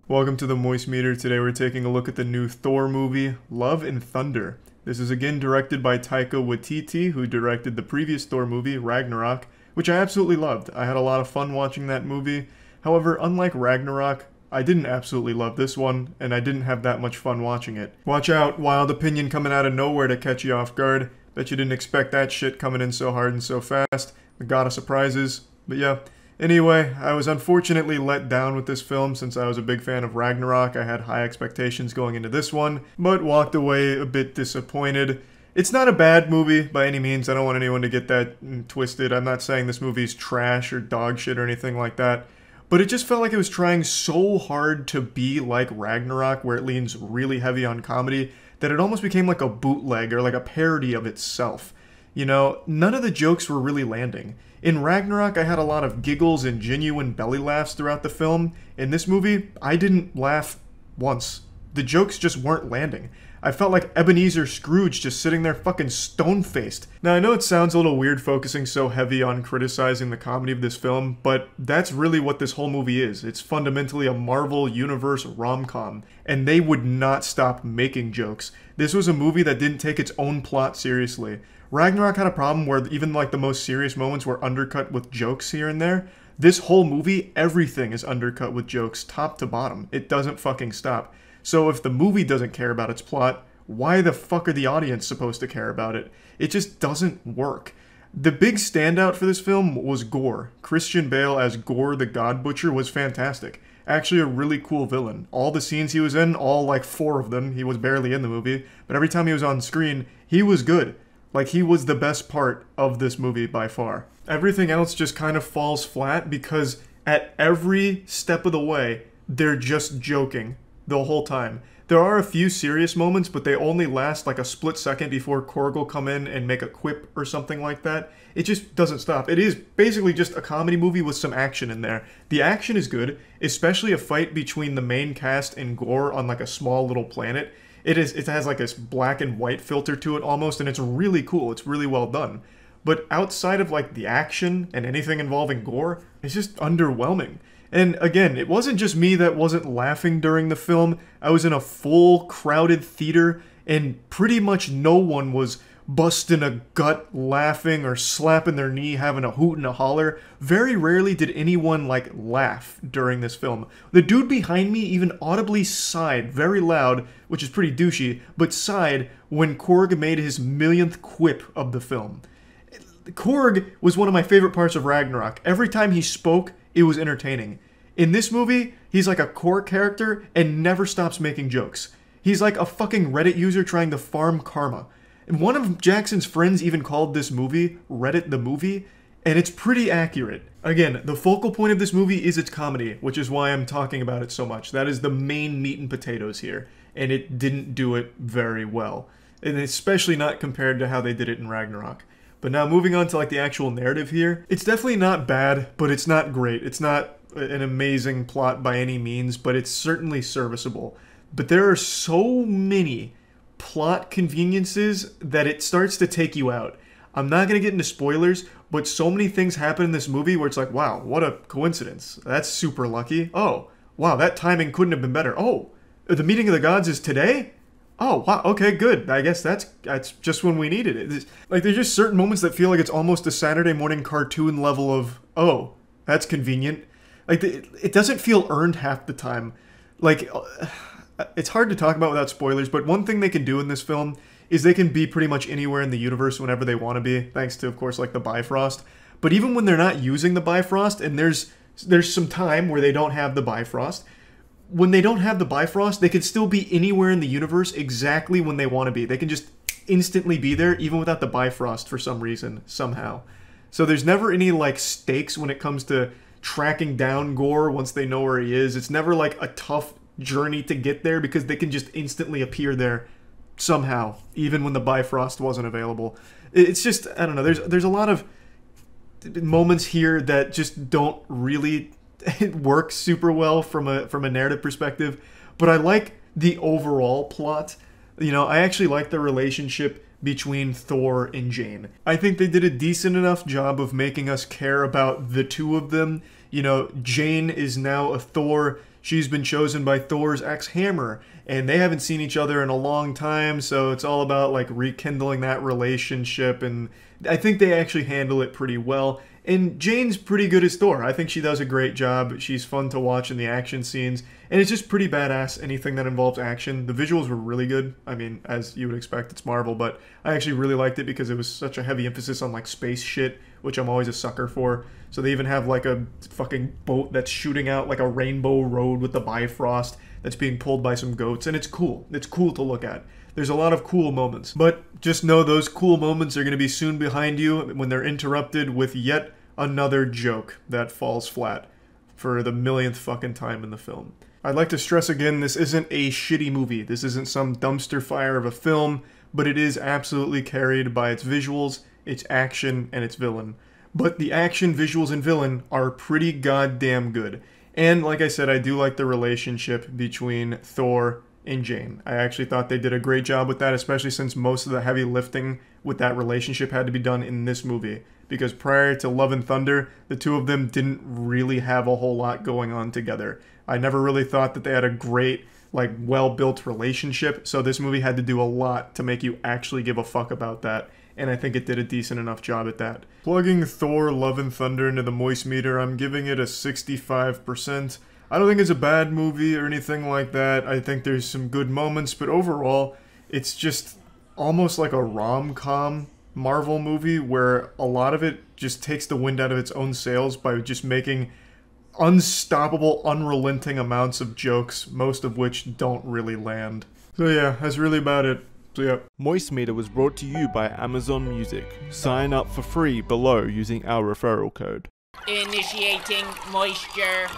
A: Welcome to the Moist Meter. Today we're taking a look at the new Thor movie, Love and Thunder. This is again directed by Taika Waititi, who directed the previous Thor movie, Ragnarok, which I absolutely loved. I had a lot of fun watching that movie. However, unlike Ragnarok, I didn't absolutely love this one, and I didn't have that much fun watching it. Watch out, wild opinion coming out of nowhere to catch you off guard. Bet you didn't expect that shit coming in so hard and so fast. The god of surprises. But yeah. Anyway, I was unfortunately let down with this film since I was a big fan of Ragnarok. I had high expectations going into this one, but walked away a bit disappointed. It's not a bad movie by any means. I don't want anyone to get that twisted. I'm not saying this movie's trash or dog shit or anything like that. But it just felt like it was trying so hard to be like Ragnarok, where it leans really heavy on comedy, that it almost became like a bootleg or like a parody of itself. You know, none of the jokes were really landing. In Ragnarok, I had a lot of giggles and genuine belly laughs throughout the film. In this movie, I didn't laugh once. The jokes just weren't landing. I felt like Ebenezer Scrooge just sitting there fucking stone-faced. Now, I know it sounds a little weird focusing so heavy on criticizing the comedy of this film, but that's really what this whole movie is. It's fundamentally a Marvel Universe rom-com, and they would not stop making jokes. This was a movie that didn't take its own plot seriously. Ragnarok had a problem where even like the most serious moments were undercut with jokes here and there. This whole movie, everything is undercut with jokes, top to bottom. It doesn't fucking stop. So if the movie doesn't care about its plot, why the fuck are the audience supposed to care about it? It just doesn't work. The big standout for this film was Gore. Christian Bale as Gore the God Butcher was fantastic. Actually a really cool villain. All the scenes he was in, all like 4 of them, he was barely in the movie, but every time he was on screen, he was good. Like, he was the best part of this movie by far. Everything else just kind of falls flat because at every step of the way, they're just joking the whole time. There are a few serious moments, but they only last like a split second before Korg will come in and make a quip or something like that. It just doesn't stop. It is basically just a comedy movie with some action in there. The action is good, especially a fight between the main cast and Gore on like a small little planet. It has like this black and white filter to it almost, and it's really cool. It's really well done. But outside of like the action and anything involving Gore, it's just underwhelming. And again, it wasn't just me that wasn't laughing during the film. I was in a full crowded theater, and pretty much no one was busting a gut laughing or slapping their knee having a hoot and a holler. Very rarely did anyone like laugh during this film. The dude behind me even audibly sighed very loud, which is pretty douchey, but sighed when Korg made his millionth quip of the film. Korg was one of my favorite parts of Ragnarok. Every time he spoke, it was entertaining. In this movie, he's like a core character and never stops making jokes. He's like a fucking Reddit user trying to farm karma. And one of Jackson's friends even called this movie Reddit the Movie, and it's pretty accurate. Again, the focal point of this movie is its comedy, which is why I'm talking about it so much. That is the main meat and potatoes here, and it didn't do it very well. And especially not compared to how they did it in Ragnarok. But now moving on to like the actual narrative here, it's definitely not bad, but it's not great. It's not an amazing plot by any means, but it's certainly serviceable. But there are so many plot conveniences that it starts to take you out. I'm not going to get into spoilers, but so many things happen in this movie where it's like, wow, what a coincidence. That's super lucky. Oh, wow, that timing couldn't have been better. Oh, the meeting of the gods is today? Oh, wow, okay, good. I guess that's just when we needed it. Like, there's just certain moments that feel like it's almost a Saturday morning cartoon level of, oh, that's convenient. Like, it doesn't feel earned half the time. Like, it's hard to talk about without spoilers, but one thing they can do in this film is they can be pretty much anywhere in the universe whenever they want to be, thanks to, of course, like the Bifrost. But even when they're not using the Bifrost, and there's some time where they don't have the Bifrost, when they don't have the Bifrost, they can still be anywhere in the universe exactly when they want to be. They can just instantly be there, even without the Bifrost for some reason, somehow. So there's never any, like, stakes when it comes to tracking down Gore once they know where he is. It's never, like, a tough journey to get there because they can just instantly appear there somehow, even when the Bifrost wasn't available. It's just, I don't know, there's a lot of moments here that just don't really work super well from a narrative perspective, but I like the overall plot. You know, I actually like the relationship between Thor and Jane. I think they did a decent enough job of making us care about the two of them. You know, Jane is now a Thor. She's been chosen by Thor's ex-Hammer, and they haven't seen each other in a long time, so it's all about, like, rekindling that relationship, and I think they actually handle it pretty well. And Jane's pretty good as Thor. I think she does a great job. She's fun to watch in the action scenes, and it's just pretty badass, anything that involves action. The visuals were really good. I mean, as you would expect, it's Marvel, but I actually really liked it because it was such a heavy emphasis on, like, space shit, which I'm always a sucker for. So they even have, like, a fucking boat that's shooting out, like, a rainbow road with the Bifrost that's being pulled by some goats, and it's cool. It's cool to look at. There's a lot of cool moments. But just know those cool moments are going to be soon behind you when they're interrupted with yet another joke that falls flat for the millionth fucking time in the film. I'd like to stress again, this isn't a shitty movie. This isn't some dumpster fire of a film, but it is absolutely carried by its visuals, its action, and its villain. But the action, visuals, and villain are pretty goddamn good. And like I said, I do like the relationship between Thor and Jane. I actually thought they did a great job with that, especially since most of the heavy lifting with that relationship had to be done in this movie. Because prior to Love and Thunder, the two of them didn't really have a whole lot going on together. I never really thought that they had a great, like, well-built relationship, so this movie had to do a lot to make you actually give a fuck about that, and I think it did a decent enough job at that. Plugging Thor Love and Thunder into the moist meter, I'm giving it a 65%. I don't think it's a bad movie or anything like that. I think there's some good moments, but overall, it's just almost like a rom-com Marvel movie where a lot of it just takes the wind out of its own sails by just making unstoppable, unrelenting amounts of jokes, most of which don't really land. So yeah, that's really about it. So yeah.
B: Moist Meter was brought to you by Amazon Music. Sign up for free below using our referral code.
C: Initiating moisture.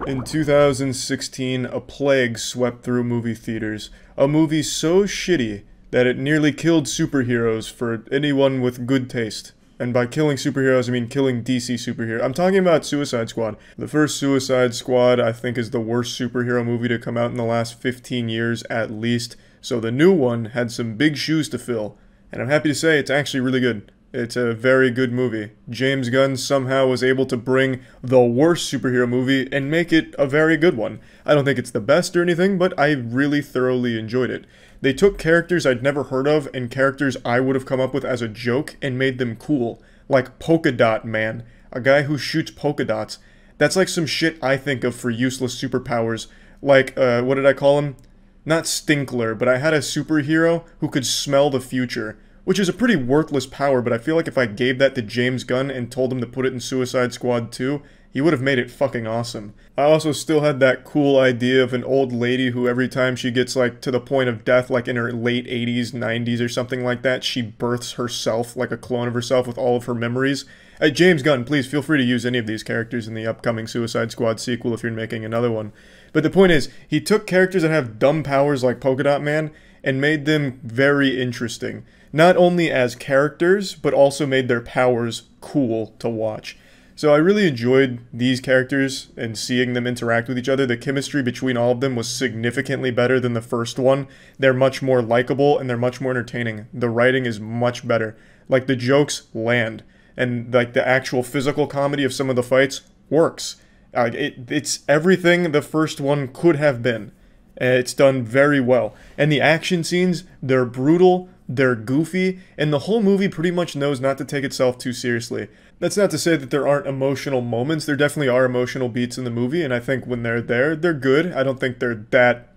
A: In 2016, a plague swept through movie theaters. A movie so shitty that it nearly killed superheroes for anyone with good taste. And by killing superheroes, I mean killing DC superheroes. I'm talking about Suicide Squad. The first Suicide Squad, I think, is the worst superhero movie to come out in the last 15 years at least. So the new one had some big shoes to fill. And I'm happy to say it's actually really good. It's a very good movie. James Gunn somehow was able to bring the worst superhero movie and make it a very good one. I don't think it's the best or anything, but I really thoroughly enjoyed it. They took characters I'd never heard of and characters I would have come up with as a joke and made them cool. Like Polka Dot Man, a guy who shoots polka dots. That's like some shit I think of for useless superpowers. Like, what did I call him? Not Stinkler, but I had a superhero who could smell the future. Which is a pretty worthless power, but I feel like if I gave that to James Gunn and told him to put it in Suicide Squad 2, he would have made it fucking awesome. I also still had that cool idea of an old lady who every time she gets, like, to the point of death, like in her late 80s, 90s or something like that, she births herself, like a clone of herself with all of her memories. James Gunn, please feel free to use any of these characters in the upcoming Suicide Squad sequel if you're making another one. But the point is, he took characters that have dumb powers like Polka Dot Man and made them very interesting. Not only as characters, but also made their powers cool to watch. So I really enjoyed these characters and seeing them interact with each other. The chemistry between all of them was significantly better than the first one. They're much more likable and they're much more entertaining. The writing is much better. Like, the jokes land. And, like, the actual physical comedy of some of the fights works. It's everything the first one could have been. It's done very well. And the action scenes, they're brutal, they're goofy, and the whole movie pretty much knows not to take itself too seriously. That's not to say that there aren't emotional moments. There definitely are emotional beats in the movie, and I think when they're there, they're good. I don't think they're that,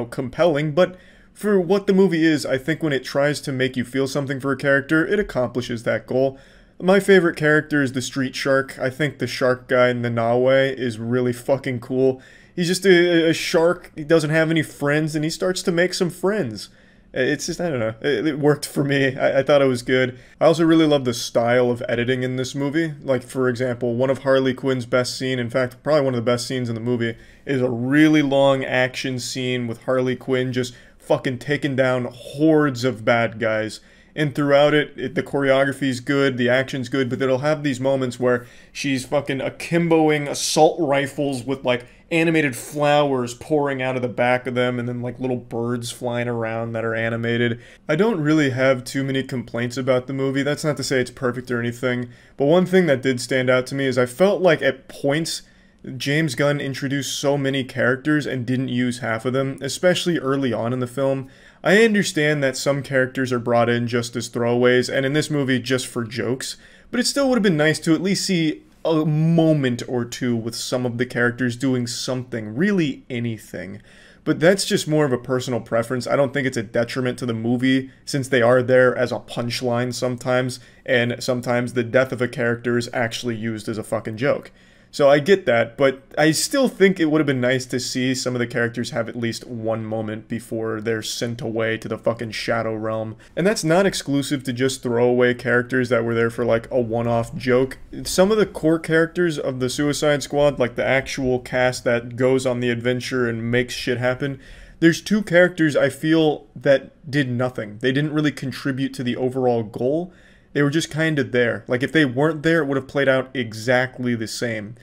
A: compelling, but for what the movie is, I think when it tries to make you feel something for a character, it accomplishes that goal. My favorite character is the street shark. I think the shark guy in the Nawe is really fucking cool. He's just a shark, he doesn't have any friends, and he starts to make some friends. It's just, I don't know, it worked for me. I thought it was good. I also really love the style of editing in this movie. Like, for example, one of Harley Quinn's best scene, in fact, probably one of the best scenes in the movie, is a really long action scene with Harley Quinn just fucking taking down hordes of bad guys. and throughout it, the choreography's good, the action's good, but it'll have these moments where she's fucking akimboing assault rifles with like animated flowers pouring out of the back of them, and then like little birds flying around that are animated. I don't really have too many complaints about the movie. That's not to say it's perfect or anything, but one thing that did stand out to me is I felt like at points James Gunn introduced so many characters and didn't use half of them, especially early on in the film. I understand that some characters are brought in just as throwaways, and in this movie just for jokes, but it still would have been nice to at least see a moment or two with some of the characters doing something, really anything. But that's just more of a personal preference. I don't think it's a detriment to the movie, since they are there as a punchline sometimes, and sometimes the death of a character is actually used as a fucking joke. So I get that, but I still think it would have been nice to see some of the characters have at least one moment before they're sent away to the fucking Shadow Realm. And that's not exclusive to just throwaway characters that were there for like a one-off joke. Some of the core characters of the Suicide Squad, like the actual cast that goes on the adventure and makes shit happen, there's two characters I feel that did nothing. They didn't really contribute to the overall goal. They were just kind of there. Like, if they weren't there, it would have played out exactly the same.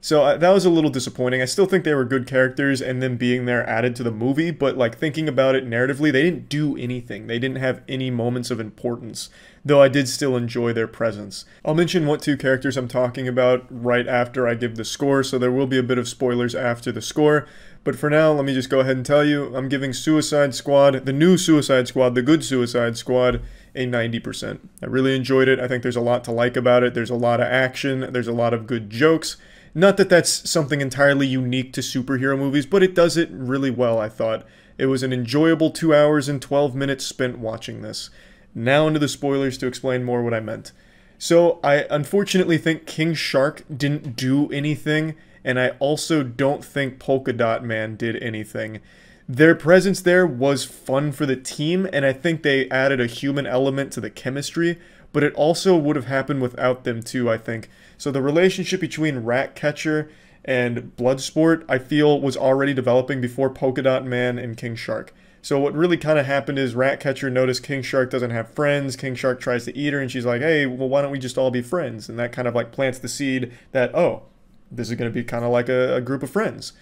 A: So that was a little disappointing. I still think they were good characters, and them being there added to the movie, but like thinking about it narratively, they didn't do anything. They didn't have any moments of importance, though I did still enjoy their presence. I'll mention what two characters I'm talking about right after I give the score, so there will be a bit of spoilers after the score. But for now, let me just go ahead and tell you, I'm giving Suicide Squad, the new Suicide Squad, the good Suicide Squad, a 90%. I really enjoyed it. I think there's a lot to like about it. There's a lot of action. There's a lot of good jokes. Not that that's something entirely unique to superhero movies, but it does it really well, I thought. It was an enjoyable 2 hours and 12 minutes spent watching this. Now into the spoilers to explain more what I meant. So, I unfortunately think King Shark didn't do anything, and I also don't think Polka Dot Man did anything. Their presence there was fun for the team, and I think they added a human element to the chemistry, but it also would have happened without them too, I think. So the relationship between Ratcatcher and Bloodsport, I feel, was already developing before Polka Dot Man and King Shark. So what really kind of happened is Ratcatcher noticed King Shark doesn't have friends, King Shark tries to eat her, and she's like, hey, well, why don't we just all be friends? And that kind of like plants the seed that, oh, this is going to be kind of like a group of friends.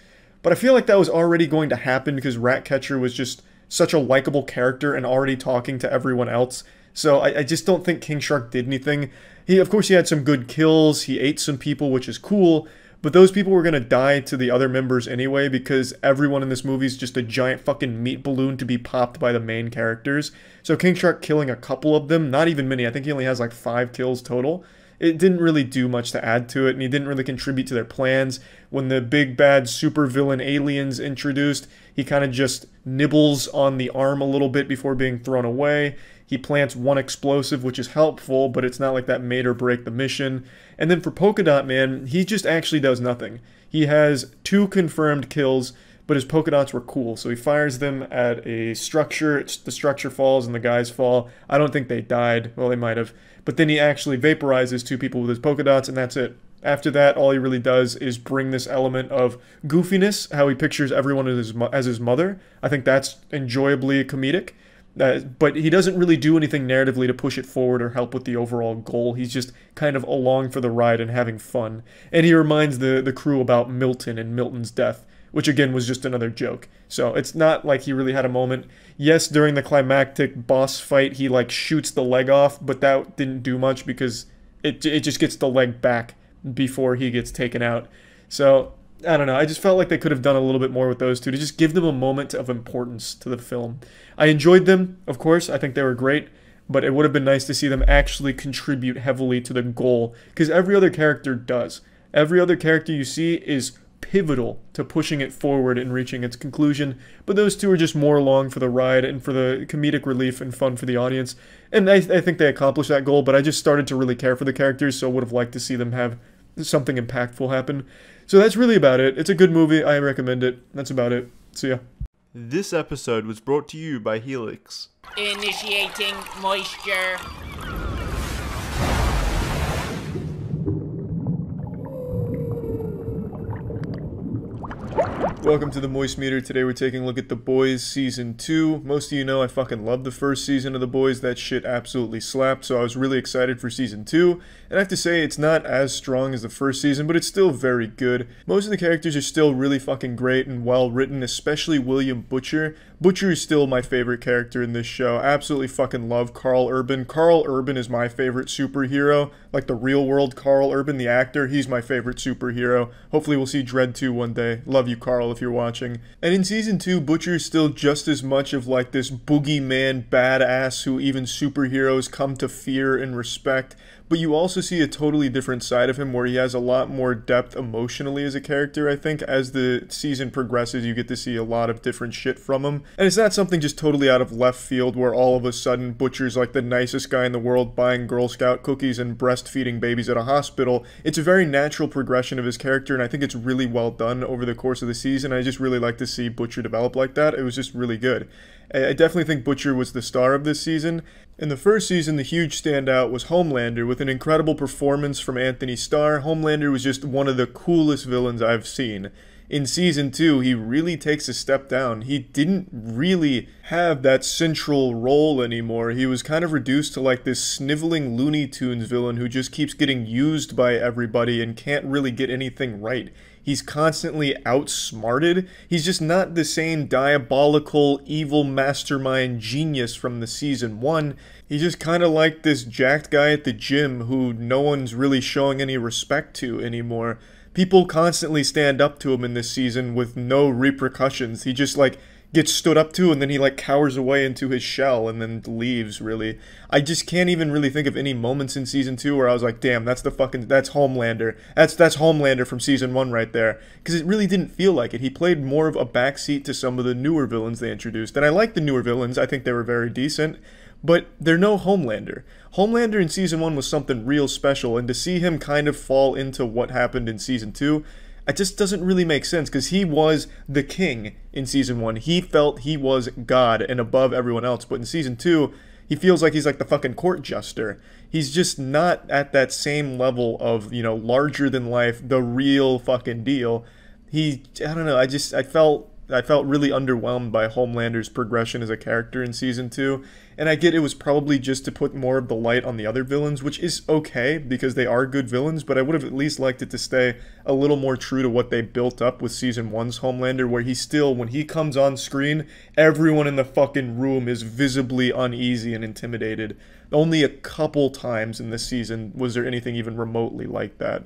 A: But I feel like that was already going to happen because Ratcatcher was just such a likable character and already talking to everyone else. So I just don't think King Shark did anything. Of course, he had some good kills, he ate some people, which is cool, but those people were going to die to the other members anyway because everyone in this movie is just a giant fucking meat balloon to be popped by the main characters. So King Shark killing a couple of them, not even many, I think he only has like 5 kills total. It didn't really do much to add to it, and he didn't really contribute to their plans. When the big bad supervillain alien's introduced, he kind of just nibbles on the arm a little bit before being thrown away. He plants one explosive, which is helpful, but it's not like that made or break the mission. And then for Polka Dot Man, he just actually does nothing. He has 2 confirmed kills, but his polka dots were cool, so he fires them at a structure. The structure falls and the guys fall. I don't think they died. Well, they might have. But then he actually vaporizes 2 people with his polka dots, and that's it. After that, all he really does is bring this element of goofiness, how he pictures everyone as his mother. I think that's enjoyably comedic. But he doesn't really do anything narratively to push it forward or help with the overall goal. He's just kind of along for the ride and having fun. And he reminds the crew about Milton and Milton's death, which again was just another joke. So it's not like he really had a moment. Yes, during the climactic boss fight, he like shoots the leg off, but that didn't do much because it just gets the leg back before he gets taken out. So I don't know, I just felt like they could have done a little bit more with those two to just give them a moment of importance to the film. I enjoyed them, of course, I think they were great, but it would have been nice to see them actually contribute heavily to the goal, because every other character does. Every other character you see is pivotal to pushing it forward and reaching its conclusion, but those two are just more along for the ride and for the comedic relief and fun for the audience, and I think they accomplished that goal, but I just started to really care for the characters, so I would have liked to see them have something impactful happen. So that's really about it. It's a good movie. I recommend it. That's about it. See ya.
B: This episode was brought to you by Helix.
C: Initiating moisture.
A: Welcome to the Moist Meter. Today we're taking a look at The Boys Season 2. Most of you know I fucking love the first season of The Boys. That shit absolutely slapped, so I was really excited for Season 2. And I have to say, it's not as strong as the first season, but it's still very good. Most of the characters are still really fucking great and well written, especially William Butcher. Butcher is still my favorite character in this show. I absolutely fucking love Karl Urban. Karl Urban is my favorite superhero. Like the real world Karl Urban, the actor, he's my favorite superhero. Hopefully we'll see Dredd 2 one day. Love you, Karl, if you're watching. And in Season 2, Butcher is still just as much of like this boogeyman badass who even superheroes come to fear and respect. But you also see a totally different side of him where he has a lot more depth emotionally as a character, I think. As the season progresses, you get to see a lot of different shit from him. And it's not something just totally out of left field where all of a sudden Butcher's like the nicest guy in the world buying Girl Scout cookies and breastfeeding babies at a hospital. It's a very natural progression of his character, and I think it's really well done over the course of the season. I just really like to see Butcher develop like that. It was just really good. I definitely think Butcher was the star of this season. In the first season, the huge standout was Homelander, with an incredible performance from Anthony Starr. Homelander was just one of the coolest villains I've seen. In Season 2, he really takes a step down. He didn't really have that central role anymore. He was kind of reduced to like this sniveling Looney Tunes villain who just keeps getting used by everybody and can't really get anything right. He's constantly outsmarted. He's just not the same diabolical, evil mastermind genius from the Season 1. He's just kind of like this jacked guy at the gym who no one's really showing any respect to anymore. People constantly stand up to him in this season with no repercussions. He just like gets stood up to and then he like cowers away into his shell and then leaves, really. I just can't even really think of any moments in Season 2 where I was like, damn, that's Homelander. That's Homelander from Season 1 right there. Because it really didn't feel like it. He played more of a backseat to some of the newer villains they introduced. And I like the newer villains. I think they were very decent. But they're no Homelander. Homelander in Season 1 was something real special, and to see him kind of fall into what happened in Season 2, it just doesn't really make sense, because he was the king in Season 1. He felt he was God and above everyone else, but in Season 2, he feels like he's like the fucking court jester. He's just not at that same level of, you know, larger than life, the real fucking deal. I don't know, I felt really underwhelmed by Homelander's progression as a character in Season 2, and I get it was probably just to put more of the light on the other villains, which is okay, because they are good villains, but I would have at least liked it to stay a little more true to what they built up with Season 1's Homelander, where he still, when he comes on screen, everyone in the fucking room is visibly uneasy and intimidated. Only a couple times in this season was there anything even remotely like that.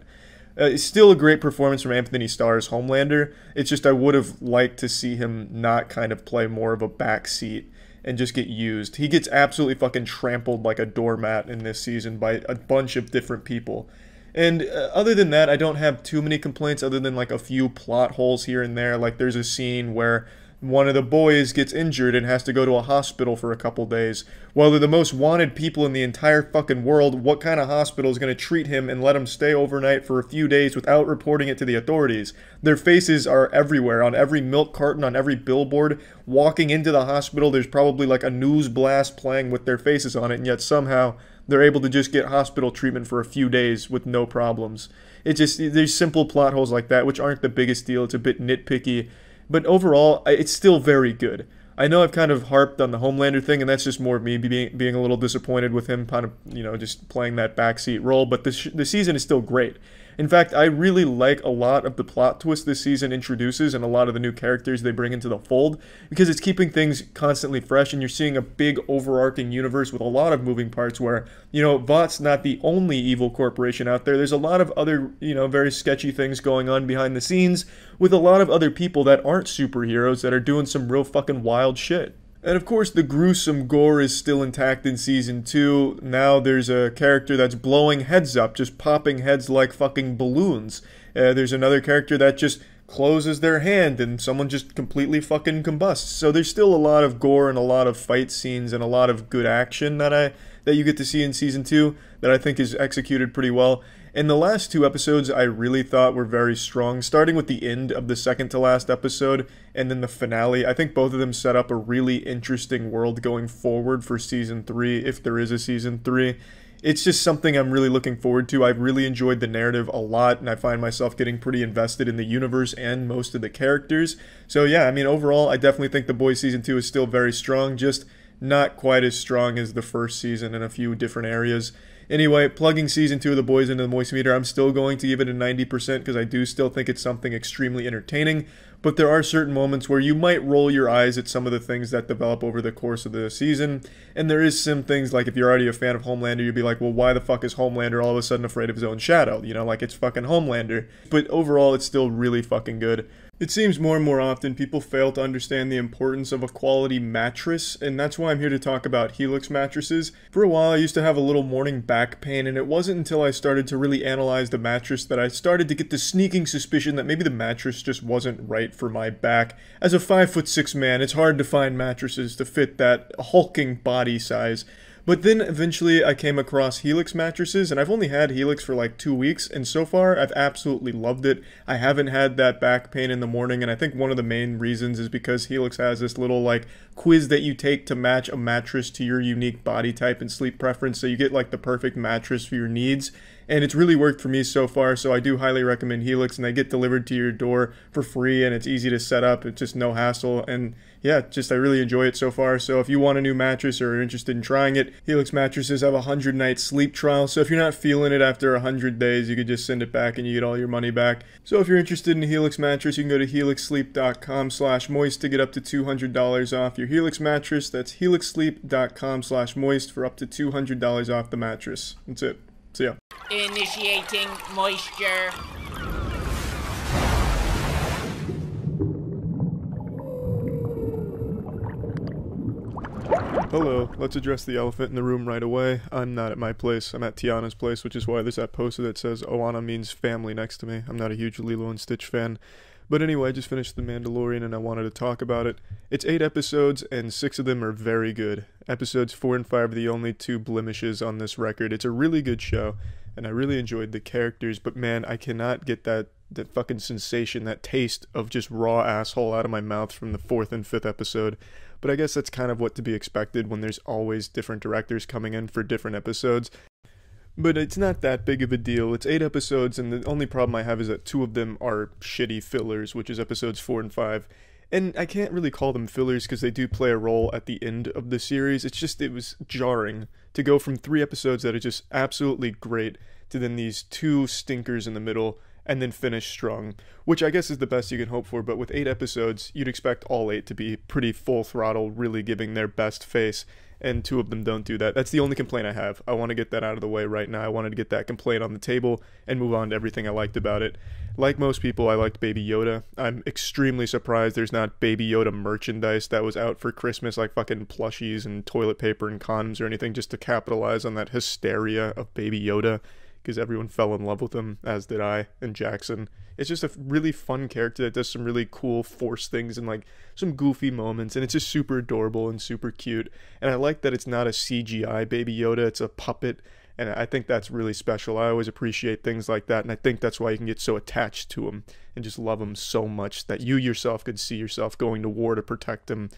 A: It's still a great performance from Anthony Starr's Homelander. It's just I would have liked to see him not kind of play more of a backseat and just get used. He gets absolutely fucking trampled like a doormat in this season by a bunch of different people. And other than that, I don't have too many complaints other than like a few plot holes here and there. Like there's a scene where one of the boys gets injured and has to go to a hospital for a couple days. Well, they're the most wanted people in the entire fucking world. What kind of hospital is going to treat him and let him stay overnight for a few days without reporting it to the authorities? Their faces are everywhere, on every milk carton, on every billboard. Walking into the hospital, there's probably like a news blast playing with their faces on it, and yet somehow they're able to just get hospital treatment for a few days with no problems. There's simple plot holes like that, which aren't the biggest deal. It's a bit nitpicky. But overall, it's still very good. I know I've kind of harped on the Homelander thing, and that's just more of me being a little disappointed with him kind of, you know, just playing that backseat role. But the season is still great. In fact, I really like a lot of the plot twist this season introduces and a lot of the new characters they bring into the fold, because it's keeping things constantly fresh, and you're seeing a big overarching universe with a lot of moving parts where, you know, Vought's not the only evil corporation out there. There's a lot of other, you know, very sketchy things going on behind the scenes with a lot of other people that aren't superheroes that are doing some real fucking wild shit. And of course, the gruesome gore is still intact in Season 2. Now there's a character that's blowing heads up, just popping heads like fucking balloons. There's another character that just closes their hand and someone just completely fucking combusts. So there's still a lot of gore and a lot of fight scenes and a lot of good action that you get to see in Season 2 that I think is executed pretty well. And the last two episodes I really thought were very strong, starting with the end of the second to last episode and then the finale. I think both of them set up a really interesting world going forward for Season 3, if there is a Season 3. it's just something I'm really looking forward to. I've really enjoyed the narrative a lot, and I find myself getting pretty invested in the universe and most of the characters. So yeah, I mean, overall, I definitely think The Boys Season 2 is still very strong, just not quite as strong as the first season in a few different areas. Anyway, plugging Season 2 of The Boys into the Moist Meter, I'm still going to give it a 90% because I do still think it's something extremely entertaining, but there are certain moments where you might roll your eyes at some of the things that develop over the course of the season, and there is some things, like if you're already a fan of Homelander, you'd be like, well, why the fuck is Homelander all of a sudden afraid of his own shadow? You know, like, it's fucking Homelander. But overall, it's still really fucking good. It seems more and more often people fail to understand the importance of a quality mattress, and that's why I'm here to talk about Helix mattresses. For a while, I used to have a little morning back pain, and it wasn't until I started to really analyze the mattress that I started to get the sneaking suspicion that maybe the mattress just wasn't right for my back. As a 5'6" man, it's hard to find mattresses to fit that hulking body size. But then eventually I came across Helix mattresses, and I've only had Helix for like 2 weeks, and so far I've absolutely loved it. I haven't had that back pain in the morning, and I think one of the main reasons is because Helix has this little like quiz that you take to match a mattress to your unique body type and sleep preference, so you get like the perfect mattress for your needs. And it's really worked for me so far, so I do highly recommend Helix, and they get delivered to your door for free, and it's easy to set up. It's just no hassle, and yeah, just I really enjoy it so far. So if you want a new mattress or are interested in trying it, Helix mattresses have a 100-night sleep trial, so if you're not feeling it after 100 days, you could just send it back and you get all your money back. So if you're interested in a Helix mattress, you can go to helixsleep.com/moist to get up to $200 off your Helix mattress. That's helixsleep.com/moist for up to $200 off the mattress. That's it. See ya.
C: Initiating moisture.
A: Hello, let's address the elephant in the room right away. I'm not at my place, I'm at Tiana's place, which is why there's that poster that says Oana means family next to me. I'm not a huge Lilo and Stitch fan. But anyway, I just finished The Mandalorian and I wanted to talk about it. It's 8 episodes and 6 of them are very good. Episodes 4 and 5 are the only 2 blemishes on this record. It's a really good show, and I really enjoyed the characters, but man, I cannot get that fucking sensation, that taste of just raw asshole out of my mouth from the 4th and 5th episode. But I guess that's kind of what to be expected when there's always different directors coming in for different episodes. But it's not that big of a deal. It's 8 episodes, and the only problem I have is that 2 of them are shitty fillers, which is episodes 4 and 5. And I can't really call them fillers because they do play a role at the end of the series. It's just, it was jarring to go from 3 episodes that are just absolutely great to then these 2 stinkers in the middle and then finish strong, which I guess is the best you can hope for. But with 8 episodes, you'd expect all 8 to be pretty full throttle, really giving their best face, and 2 of them don't do that. That's the only complaint I have. I want to get that out of the way right now. I wanted to get that complaint on the table and move on to everything I liked about it. Like most people, I liked Baby Yoda. I'm extremely surprised there's not Baby Yoda merchandise that was out for Christmas, like fucking plushies and toilet paper and condoms or anything, just to capitalize on that hysteria of Baby Yoda, because everyone fell in love with him, as did I and Jackson. It's just a really fun character that does some really cool Force things and like some goofy moments, and it's just super adorable and super cute. And I like that it's not a CGI Baby Yoda, it's a puppet, and I think that's really special. I always appreciate things like that, and I think that's why you can get so attached to him and just love him so much that you yourself could see yourself going to war to protect him.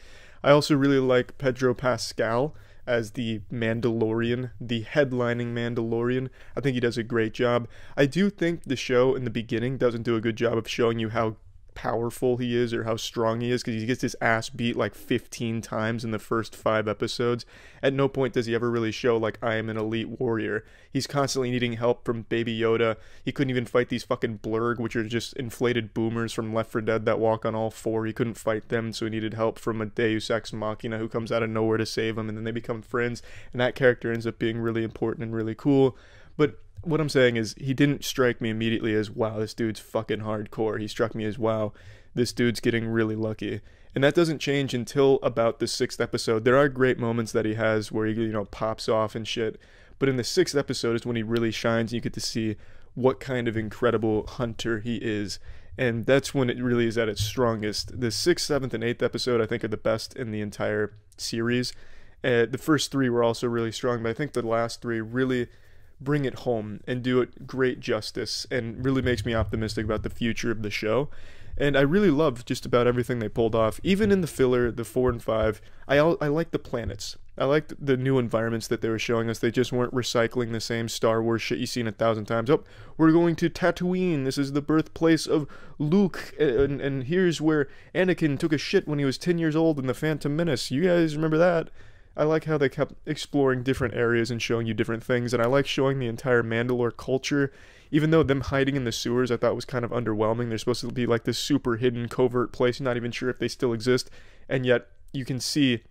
A: I also really like Pedro Pascal as the Mandalorian, the headlining Mandalorian. I think he does a great job. I do think the show in the beginning doesn't do a good job of showing you how powerful he is or how strong he is, because he gets his ass beat like 15 times in the first 5 episodes. At no point does he ever really show like, I am an elite warrior. He's constantly needing help from Baby Yoda. He couldn't even fight these fucking blurg, which are just inflated boomers from Left 4 Dead that walk on all 4. He couldn't fight them, so he needed help from a Deus Ex Machina who comes out of nowhere to save him, and then they become friends, and that character ends up being really important and really cool. But what I'm saying is, he didn't strike me immediately as, wow, this dude's fucking hardcore. He struck me as, wow, this dude's getting really lucky. And that doesn't change until about the 6th episode. There are great moments that he has where he, pops off and shit. But in the 6th episode is when he really shines, and you get to see what kind of incredible hunter he is. And that's when it really is at its strongest. The 6th, 7th, and 8th episode, I think, are the best in the entire series. The first 3 were also really strong, but I think the last 3 really bring it home and do it great justice, and really makes me optimistic about the future of the show. And I really love just about everything they pulled off. Even in the filler, the 4 and 5, I like the planets. I liked the new environments that they were showing us. They just weren't recycling the same Star Wars shit you've seen 1,000 times. Oh, we're going to Tatooine. This is the birthplace of Luke. And here's where Anakin took a shit when he was 10 years old in The Phantom Menace. You guys remember that? I like how they kept exploring different areas and showing you different things. And I like showing the entire Mandalore culture. Even though them hiding in the sewers I thought was kind of underwhelming. They're supposed to be like this super hidden, covert place. You're not even sure if they still exist. And yet you can see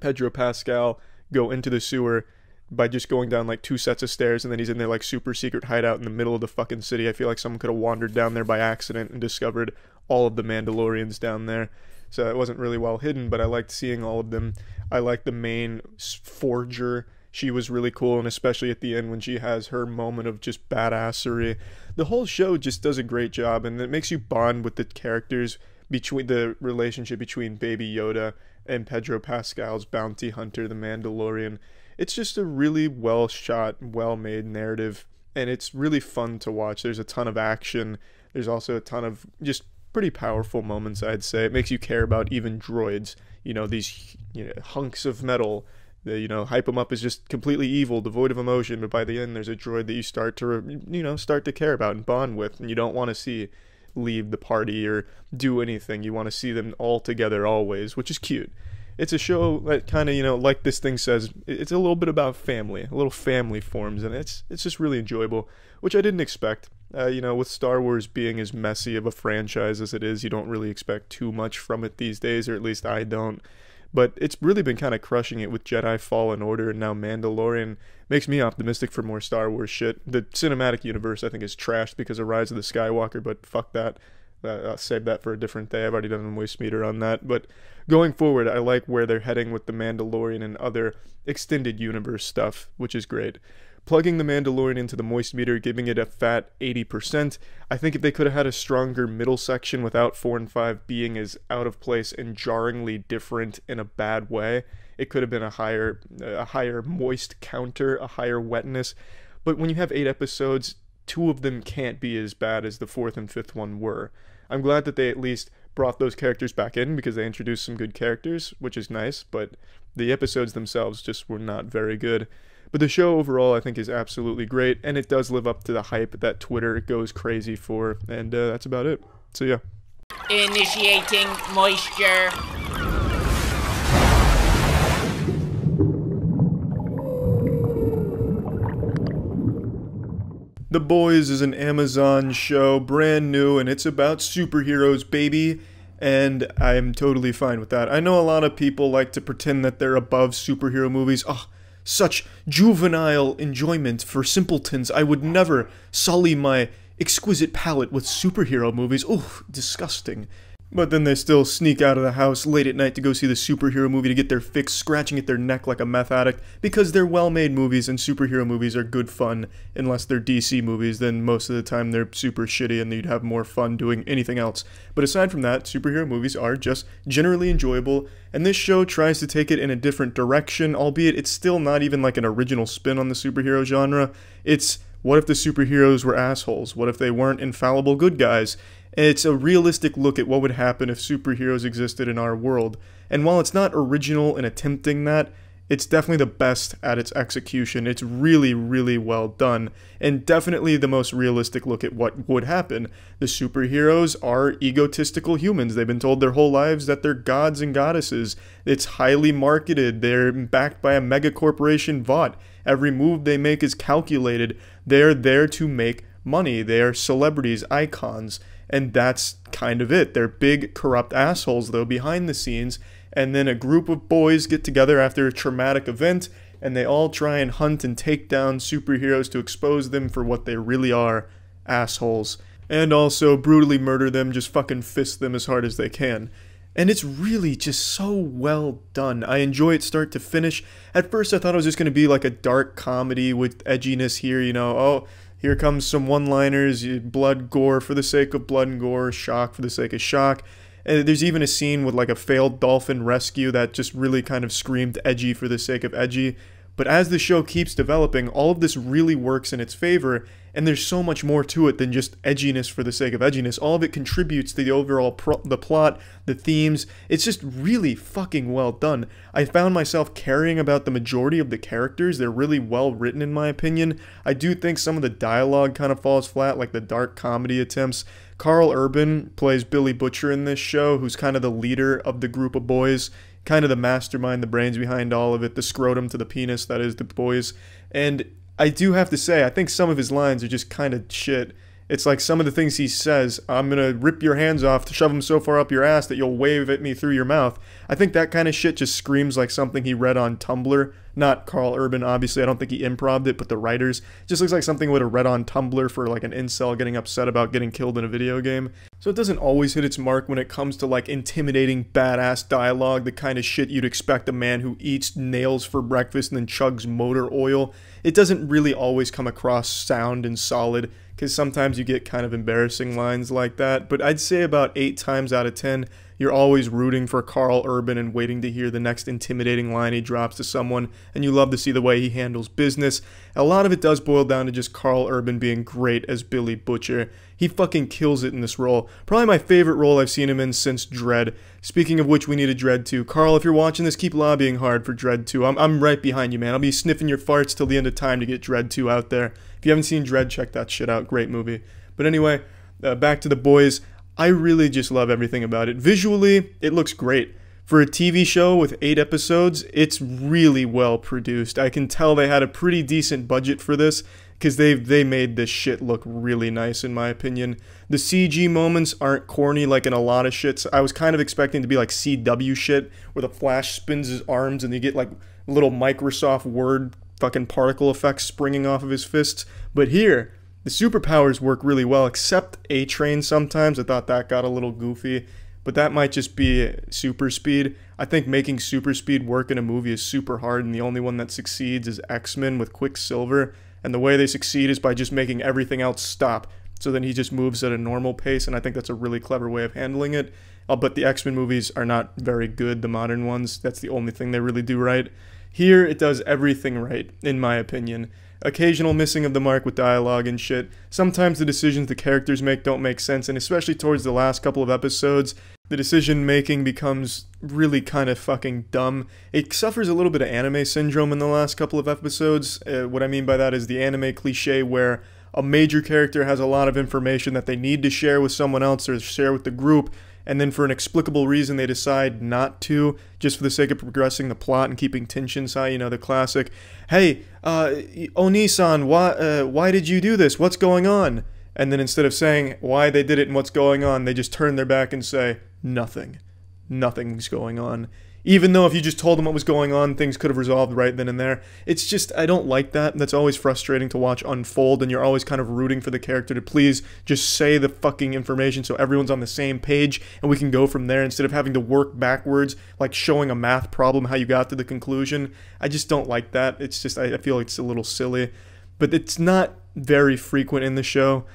A: Pedro Pascal go into the sewer by just going down like 2 sets of stairs, and then he's in their like super secret hideout in the middle of the fucking city. I feel like someone could have wandered down there by accident and discovered all of the Mandalorians down there. So it wasn't really well hidden, but I liked seeing all of them. I liked the main forger. She was really cool, and especially at the end when she has her moment of just badassery. The whole show just does a great job, and it makes you bond with the characters, between the relationship between Baby Yoda and Pedro Pascal's bounty hunter, the Mandalorian. It's just a really well shot, well made narrative, and it's really fun to watch. There's a ton of action. There's also a ton of just pretty powerful moments, I'd say. It makes you care about even droids, these hunks of metal. They, hype them up as just completely evil, devoid of emotion, but by the end there's a droid that you start to care about and bond with, and you don't want to see leave the party or do anything. You want to see them all together always, which is cute. It's a show that kind of, like this thing says, it's a little bit about family. A little family forms, and it's just really enjoyable, which I didn't expect. With Star Wars being as messy of a franchise as it is, you don't really expect too much from it these days, or at least I don't. But it's really been kind of crushing it with Jedi Fallen Order and now Mandalorian. Makes me optimistic for more Star Wars shit. The cinematic universe, I think, is trashed because of Rise of the Skywalker, but fuck that. I'll save that for a different day. I've already done a moist meter on that. But going forward, I like where they're heading with the Mandalorian and other extended universe stuff, which is great. Plugging the Mandalorian into the moist meter, giving it a fat 80%. I think if they could have had a stronger middle section without 4 and 5 being as out of place and jarringly different in a bad way, it could have been a higher moist counter, a higher wetness. But when you have 8 episodes, 2 of them can't be as bad as the 4th and 5th one were. I'm glad that they at least brought those characters back in because they introduced some good characters, which is nice, but the episodes themselves just were not very good. But the show overall, I think, is absolutely great, and it does live up to the hype that Twitter goes crazy for, and that's about it. So yeah.
C: Initiating moisture.
A: The Boys is an Amazon show, brand new, and it's about superheroes, baby. And I'm totally fine with that. I know a lot of people like to pretend that they're above superhero movies. Oh, such juvenile enjoyment for simpletons. I would never sully my exquisite palate with superhero movies. Oh, disgusting. But then they still sneak out of the house late at night to go see the superhero movie to get their fix, scratching at their neck like a meth addict, because they're well-made movies, and superhero movies are good fun. Unless they're DC movies, then most of the time they're super shitty and you'd have more fun doing anything else. But aside from that, superhero movies are just generally enjoyable, and this show tries to take it in a different direction, albeit it's still not even like an original spin on the superhero genre. It's, what if the superheroes were assholes? What if they weren't infallible good guys? It's a realistic look at what would happen if superheroes existed in our world. And while it's not original in attempting that, it's definitely the best at its execution. It's really, really well done. And definitely the most realistic look at what would happen. The superheroes are egotistical humans. They've been told their whole lives that they're gods and goddesses. It's highly marketed. They're backed by a mega corporation Vought. Every move they make is calculated. They're there to make money. They are celebrities, icons. And that's kind of it. They're big, corrupt assholes, though, behind the scenes. And then a group of boys get together after a traumatic event, and they all try and hunt and take down superheroes to expose them for what they really are, assholes. And also brutally murder them, just fucking fist them as hard as they can. And it's really just so well done. I enjoy it start to finish. At first I thought it was just going to be like a dark comedy with edginess here, oh, here comes some one-liners, blood, gore for the sake of blood and gore, shock for the sake of shock. And there's even a scene with like a failed dolphin rescue that just really kind of screamed edgy for the sake of edgy. But as the show keeps developing, all of this really works in its favor, and there's so much more to it than just edginess for the sake of edginess. All of it contributes to the overall the plot, the themes. It's just really fucking well done. I found myself caring about the majority of the characters. They're really well written, in my opinion. I do think some of the dialogue kind of falls flat, like the dark comedy attempts. Karl Urban plays Billy Butcher in this show, who's kind of the leader of the group of boys, kind of the mastermind, the brains behind all of it, the scrotum to the penis, that is the boys. And I do have to say, I think some of his lines are just kind of shit. It's like some of the things he says, I'm gonna rip your hands off to shove them so far up your ass that you'll wave at me through your mouth. I think that kind of shit just screams like something he read on Tumblr. Not Karl Urban, obviously. I don't think he improv'd it, but the writers. Just looks like something he would have read on Tumblr for like an incel getting upset about getting killed in a video game. So it doesn't always hit its mark when it comes to like intimidating badass dialogue, the kind of shit you'd expect a man who eats nails for breakfast and then chugs motor oil. It doesn't really always come across sound and solid, because sometimes you get kind of embarrassing lines like that, but I'd say about 8 times out of 10, you're always rooting for Karl Urban and waiting to hear the next intimidating line he drops to someone, and you love to see the way he handles business. A lot of it does boil down to just Karl Urban being great as Billy Butcher. He fucking kills it in this role. Probably my favorite role I've seen him in since Dredd. Speaking of which, we need a Dredd 2. Karl, if you're watching this, keep lobbying hard for Dredd 2. I'm right behind you, man. I'll be sniffing your farts till the end of time to get Dredd 2 out there. If you haven't seen Dredd, check that shit out. Great movie. But anyway, back to the boys. I really just love everything about it. Visually, it looks great. For a TV show with 8 episodes, it's really well produced. I can tell they had a pretty decent budget for this, because they made this shit look really nice, in my opinion. The CG moments aren't corny like in a lot of shits. I was kind of expecting to be like CW shit, where the Flash spins his arms and you get like little Microsoft Word fucking particle effects springing off of his fists. But here, the superpowers work really well, except A-Train sometimes. I thought that got a little goofy, but that might just be super speed. I think making super speed work in a movie is super hard, and the only one that succeeds is X-Men with Quicksilver, and the way they succeed is by just making everything else stop, so then he just moves at a normal pace, and I think that's a really clever way of handling it. But the X-Men movies are not very good, the modern ones. That's the only thing they really do right. Here, it does everything right, in my opinion. Occasional missing of the mark with dialogue and shit. Sometimes the decisions the characters make don't make sense, and especially towards the last couple of episodes, the decision making becomes really kind of fucking dumb. It suffers a little bit of anime syndrome in the last couple of episodes. What I mean by that is the anime cliche where a major character has a lot of information that they need to share with someone else or share with the group, and then for an inexplicable reason they decide not to, just for the sake of progressing the plot and keeping tensions high. You know, the classic, hey, Oni-san, why did you do this? What's going on? And then instead of saying why they did it and what's going on, they just turn their back and say, nothing. Nothing's going on. Even though if you just told them what was going on, things could have resolved right then and there. It's just, I don't like that. That's always frustrating to watch unfold, and you're always kind of rooting for the character to please just say the fucking information so everyone's on the same page and we can go from there instead of having to work backwards, like showing a math problem how you got to the conclusion. I just don't like that. It's just, I feel like it's a little silly. But it's not very frequent in the show.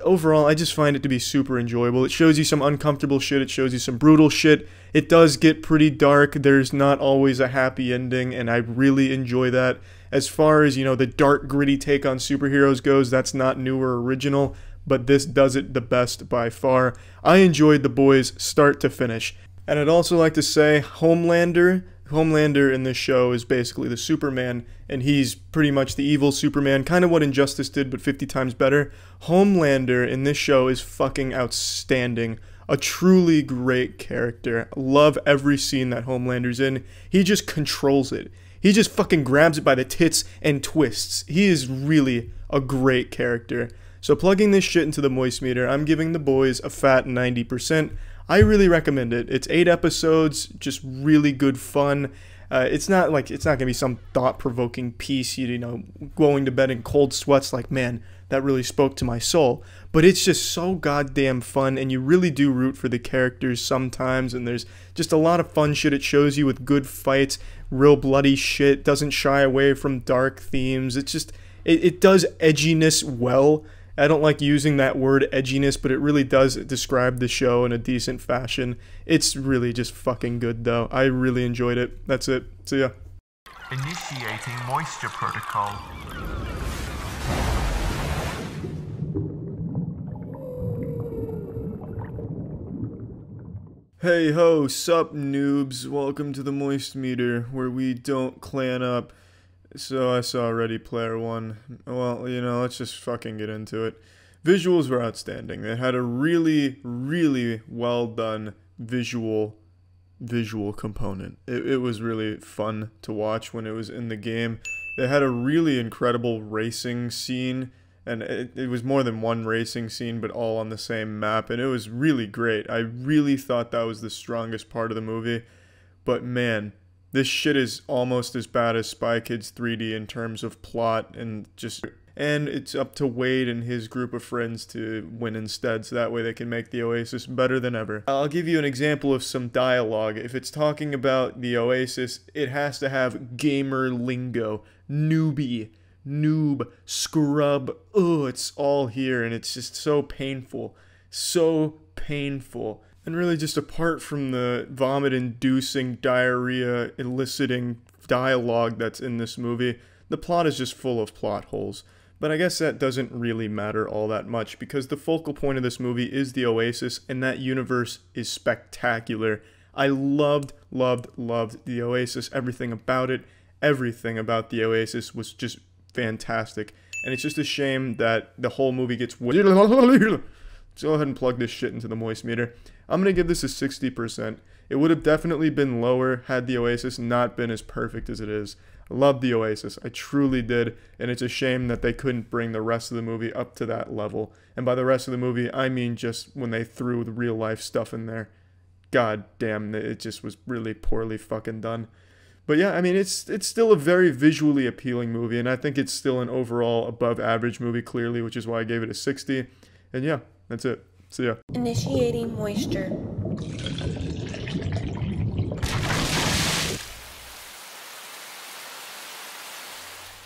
A: Overall, I just find it to be super enjoyable. It shows you some uncomfortable shit, it shows you some brutal shit. It does get pretty dark, there's not always a happy ending, and I really enjoy that. As far as, you know, the dark, gritty take on superheroes goes, that's not new or original, but this does it the best by far. I enjoyed The Boys start to finish. And I'd also like to say, Homelander in this show is basically the Superman, and he's pretty much the evil Superman, kind of what Injustice did, but 50 times better. Homelander in this show is fucking outstanding. A truly great character. Love every scene that Homelander's in. He just controls it. He just fucking grabs it by the tits and twists. He is really a great character. So plugging this shit into the moist meter, I'm giving The Boys a fat 90%. I really recommend it. It's 8 episodes, just really good fun. It's not gonna be some thought-provoking piece, you know, going to bed in cold sweats like, man, that really spoke to my soul. But it's just so goddamn fun, and you really do root for the characters sometimes, and there's just a lot of fun shit it shows you with good fights, real bloody shit, doesn't shy away from dark themes. It's just, it does edginess well. I don't like using that word edginess, but it really does describe the show in a decent fashion. It's really just fucking good, though. I really enjoyed it. That's it. See ya.
B: Initiating moisture protocol.
A: Hey ho, sup noobs, welcome to the Moist Meter, where we don't clan up. So I saw Ready Player One. Well, you know, let's just fucking get into it. Visuals were outstanding. They had a really, really well done visual component. It was really fun to watch when it was in the game. They had a really incredible racing scene, and it was more than one racing scene, but all on the same map, and it was really great. I really thought that was the strongest part of the movie, but man, this shit is almost as bad as Spy Kids 3D in terms of plot and it's up to Wade and his group of friends to win instead, so that way they can make the Oasis better than ever. I'll give you an example of some dialogue. If it's talking about the Oasis, it has to have gamer lingo, newbie, noob, scrub, it's all here, and it's just so painful. So painful. And really, just apart from the vomit-inducing, diarrhea-eliciting dialogue that's in this movie, the plot is just full of plot holes. But I guess that doesn't really matter all that much, because the focal point of this movie is the Oasis, and that universe is spectacular. I loved the Oasis, everything about it. Everything about the Oasis was just fantastic. And it's just a shame that the whole movie gets... Let's go ahead and plug this shit into the Moist Meter. I'm going to give this a 60%. It would have definitely been lower had the Oasis not been as perfect as it is. I love the Oasis. I truly did. And it's a shame that they couldn't bring the rest of the movie up to that level. And by the rest of the movie, I mean just when they threw the real life stuff in there. God damn, it just was really poorly fucking done. But yeah, I mean, it's still a very visually appealing movie. And I think it's still an overall above average movie, clearly, which is why I gave it a 60. And yeah, that's it. See ya.
D: Initiating moisture.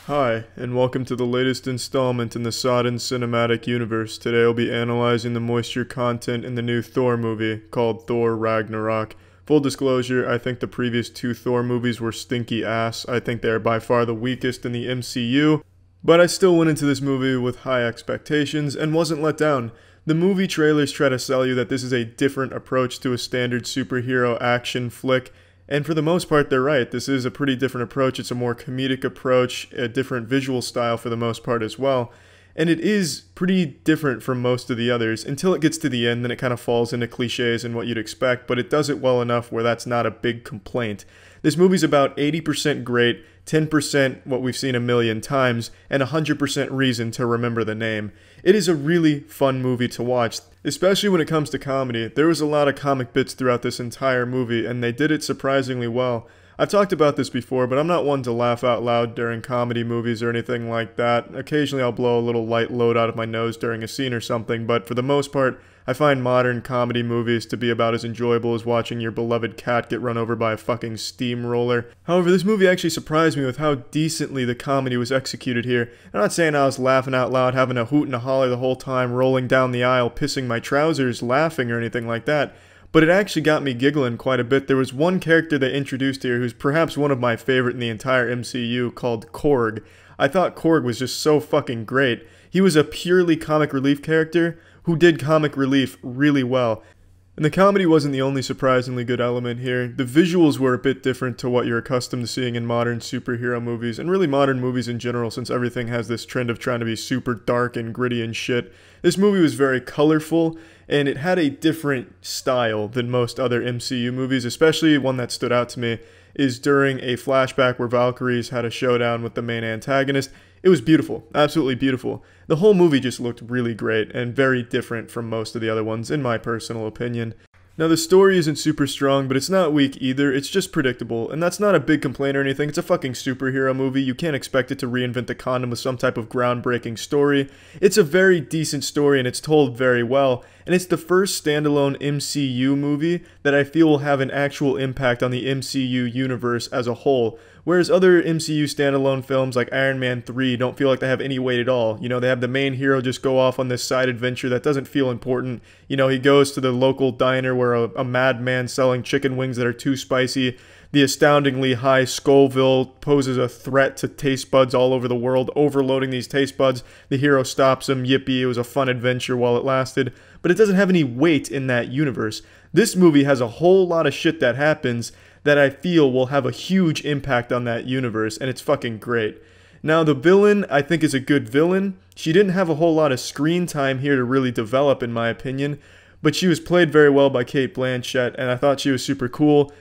A: Hi, and welcome to the latest installment in the Sodden Cinematic Universe. Today I'll be analyzing the moisture content in the new Thor movie, called Thor Ragnarok. Full disclosure, I think the previous two Thor movies were stinky ass. I think they are by far the weakest in the MCU. But I still went into this movie with high expectations and wasn't let down. The movie trailers try to sell you that this is a different approach to a standard superhero action flick, and for the most part they're right. This is a pretty different approach. It's a more comedic approach, a different visual style for the most part as well. And it is pretty different from most of the others until it gets to the end, then it kind of falls into cliches and what you'd expect, but it does it well enough where that's not a big complaint. This movie's about 80% great, 10% what we've seen a million times, and 100% reason to remember the name. It is a really fun movie to watch, especially when it comes to comedy. There was a lot of comic bits throughout this entire movie, and they did it surprisingly well. I've talked about this before, but I'm not one to laugh out loud during comedy movies or anything like that. Occasionally I'll blow a little light load out of my nose during a scene or something, but for the most part, I find modern comedy movies to be about as enjoyable as watching your beloved cat get run over by a fucking steamroller. However, this movie actually surprised me with how decently the comedy was executed here. I'm not saying I was laughing out loud, having a hoot and a holler the whole time, rolling down the aisle, pissing my trousers, laughing or anything like that. But it actually got me giggling quite a bit. There was one character they introduced here who's perhaps one of my favorite in the entire MCU, called Korg. I thought Korg was just so fucking great. He was a purely comic relief character who did comic relief really well. And the comedy wasn't the only surprisingly good element here. The visuals were a bit different to what you're accustomed to seeing in modern superhero movies, and really modern movies in general, since everything has this trend of trying to be super dark and gritty and shit. This movie was very colorful, and it had a different style than most other MCU movies, especially one that stood out to me is during a flashback where Valkyries had a showdown with the main antagonist. It was beautiful, absolutely beautiful. The whole movie just looked really great and very different from most of the other ones, in my personal opinion. Now, the story isn't super strong, but it's not weak either. It's just predictable, and that's not a big complaint or anything. It's a fucking superhero movie. You can't expect it to reinvent the condom with some type of groundbreaking story. It's a very decent story, and it's told very well, and it's the first standalone MCU movie that I feel will have an actual impact on the MCU universe as a whole. Whereas other MCU standalone films like Iron Man 3 don't feel like they have any weight at all. You know, they have the main hero just go off on this side adventure that doesn't feel important. You know, he goes to the local diner where a madman selling chicken wings that are too spicy. The astoundingly high Scoville poses a threat to taste buds all over the world, overloading these taste buds. The hero stops him. Yippee, it was a fun adventure while it lasted. But it doesn't have any weight in that universe. This movie has a whole lot of shit that happens that I feel will have a huge impact on that universe, and it's fucking great. Now, the villain, I think, is a good villain. She didn't have a whole lot of screen time here to really develop, in my opinion, but she was played very well by Cate Blanchett, and I thought she was super cool.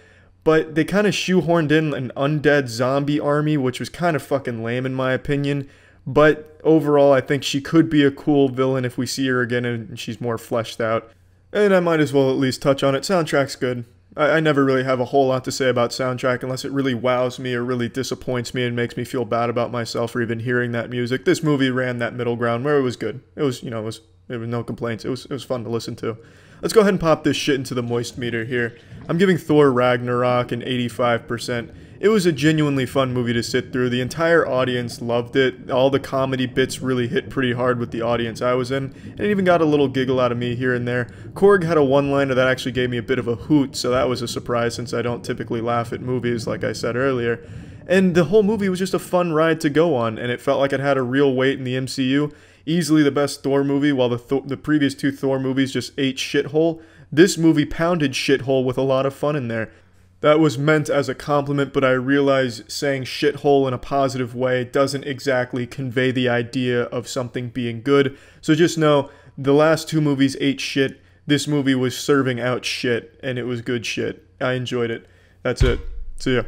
A: But they kind of shoehorned in an undead zombie army, which was kind of fucking lame, in my opinion. But overall, I think she could be a cool villain if we see her again and she's more fleshed out. And I might as well at least touch on it. Soundtrack's good. I never really have a whole lot to say about soundtrack unless it really wows me or really disappoints me and makes me feel bad about myself for even hearing that music. This movie ran that middle ground where it was good. It was, there was no complaints. It was fun to listen to. Let's go ahead and pop this shit into the moist meter here. I'm giving Thor Ragnarok an 85%. It was a genuinely fun movie to sit through. The entire audience loved it. All the comedy bits really hit pretty hard with the audience I was in, and it even got a little giggle out of me here and there. Korg had a one-liner that actually gave me a bit of a hoot, so that was a surprise since I don't typically laugh at movies like I said earlier. And the whole movie was just a fun ride to go on, and it felt like it had a real weight in the MCU. Easily the best Thor movie, while the previous two Thor movies just ate shithole. This movie pounded shithole with a lot of fun in there. That was meant as a compliment, but I realize saying shithole in a positive way doesn't exactly convey the idea of something being good. So just know, the last two movies ate shit. This movie was serving out shit, and it was good shit. I enjoyed it. That's it. See ya.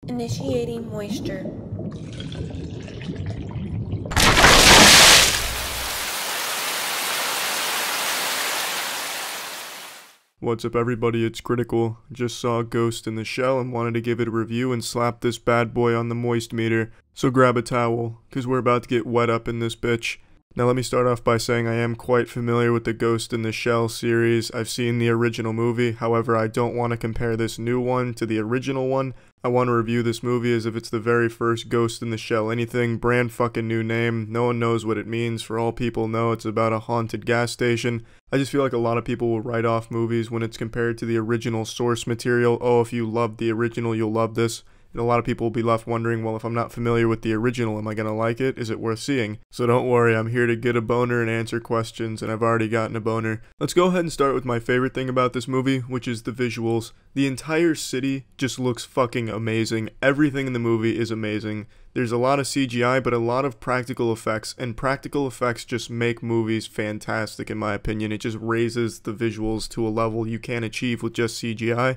D: Initiating moisture.
A: What's up everybody, it's Critical. Just saw Ghost in the Shell and wanted to give it a review and slap this bad boy on the moist meter. So grab a towel, cause we're about to get wet up in this bitch. Now let me start off by saying I am quite familiar with the Ghost in the Shell series. I've seen the original movie, however I don't want to compare this new one to the original one. I want to review this movie as if it's the very first Ghost in the Shell anything, brand fucking new name, no one knows what it means, for all people know it's about a haunted gas station. I just feel like a lot of people will write off movies when it's compared to the original source material. Oh, if you loved the original, you'll love this. And a lot of people will be left wondering, well, if I'm not familiar with the original, am I gonna like it? Is it worth seeing? So don't worry, I'm here to get a boner and answer questions, and I've already gotten a boner. Let's go ahead and start with my favorite thing about this movie, which is the visuals. The entire city just looks fucking amazing. Everything in the movie is amazing. There's a lot of CGI, but a lot of practical effects, and practical effects just make movies fantastic in my opinion. It just raises the visuals to a level you can't achieve with just CGI,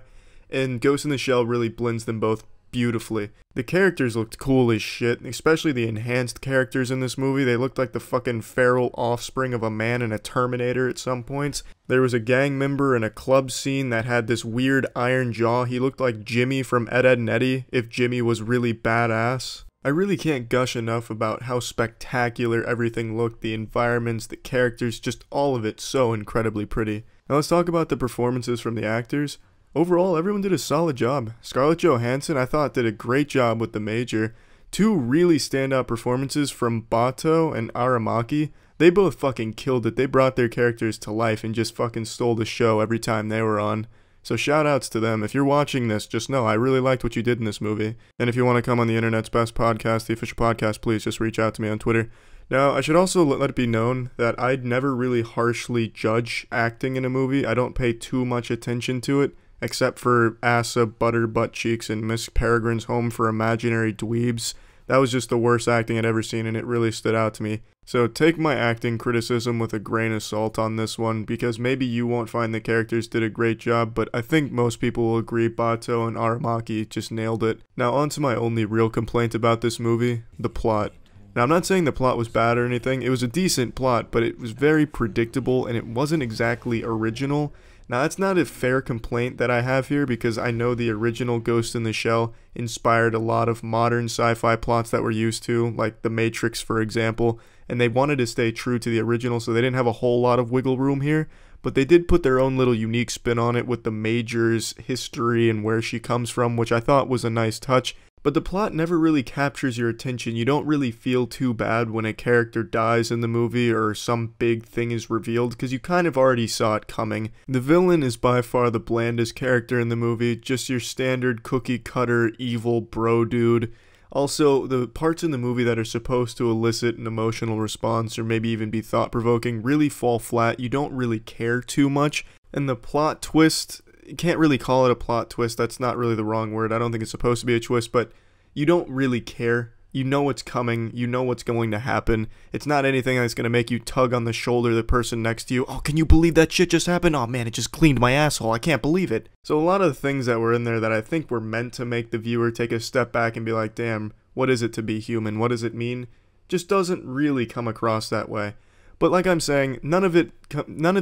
A: and Ghost in the Shell really blends them both beautifully. The characters looked cool as shit, especially the enhanced characters in this movie. They looked like the fucking feral offspring of a man in a Terminator at some points. There was a gang member in a club scene that had this weird iron jaw. He looked like Jimmy from Ed, Edd n Eddy if Jimmy was really badass. I really can't gush enough about how spectacular everything looked, the environments, the characters, just all of it so incredibly pretty. Now let's talk about the performances from the actors. Overall, everyone did a solid job. Scarlett Johansson, I thought, did a great job with the Major. Two really standout performances from Bato and Aramaki. They both fucking killed it. They brought their characters to life and just fucking stole the show every time they were on. So shout outs to them. If you're watching this, just know I really liked what you did in this movie. And if you want to come on the internet's best podcast, the official podcast, please just reach out to me on Twitter. Now, I should also let it be known that I'd never really harshly judge acting in a movie. I don't pay too much attention to it. Except for Asa, Butter, Butt Cheeks, and Miss Peregrine's Home for Imaginary Dweebs. That was just the worst acting I'd ever seen, and it really stood out to me. So take my acting criticism with a grain of salt on this one, because maybe you won't find the characters did a great job, but I think most people will agree Bato and Aramaki just nailed it. Now on to my only real complaint about this movie, the plot. Now I'm not saying the plot was bad or anything, it was a decent plot, but it was very predictable, and it wasn't exactly original. Now that's not a fair complaint that I have here because I know the original Ghost in the Shell inspired a lot of modern sci-fi plots that we're used to, like The Matrix for example, and they wanted to stay true to the original so they didn't have a whole lot of wiggle room here, but they did put their own little unique spin on it with the Major's history and where she comes from, which I thought was a nice touch. But the plot never really captures your attention. You don't really feel too bad when a character dies in the movie or some big thing is revealed, because you kind of already saw it coming. The villain is by far the blandest character in the movie, just your standard cookie cutter evil bro dude. Also, the parts in the movie that are supposed to elicit an emotional response or maybe even be thought-provoking really fall flat. You don't really care too much. And the plot twist, you can't really call it a plot twist, that's not really the wrong word. I don't think it's supposed to be a twist, but you don't really care. You know what's coming, you know what's going to happen. It's not anything that's going to make you tug on the shoulder of the person next to you. Oh, can you believe that shit just happened? Oh man, it just cleaned my asshole. I can't believe it. So a lot of the things that were in there that I think were meant to make the viewer take a step back and be like, damn, what is it to be human? What does it mean? Just doesn't really come across that way. But like I'm saying, none of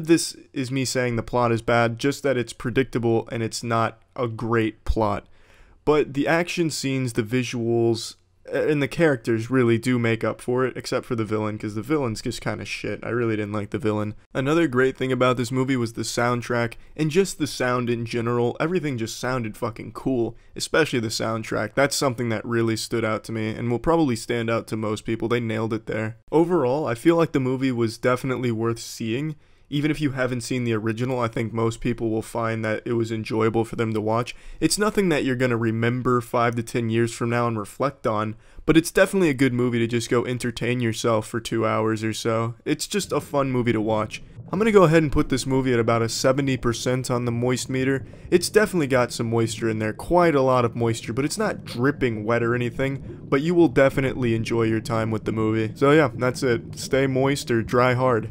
A: this is me saying the plot is bad, just that it's predictable and it's not a great plot. But the action scenes, the visuals, and the characters really do make up for it, except for the villain, because the villain's just kind of shit. I really didn't like the villain. Another great thing about this movie was the soundtrack, and just the sound in general. Everything just sounded fucking cool, especially the soundtrack. That's something that really stood out to me, and will probably stand out to most people. They nailed it there. Overall, I feel like the movie was definitely worth seeing. Even if you haven't seen the original, I think most people will find that it was enjoyable for them to watch. It's nothing that you're going to remember 5 to 10 years from now and reflect on, but it's definitely a good movie to just go entertain yourself for 2 hours or so. It's just a fun movie to watch. I'm going to go ahead and put this movie at about a 70% on the moist meter. It's definitely got some moisture in there, quite a lot of moisture, but it's not dripping wet or anything, but you will definitely enjoy your time with the movie. So yeah, that's it. Stay moist or dry hard.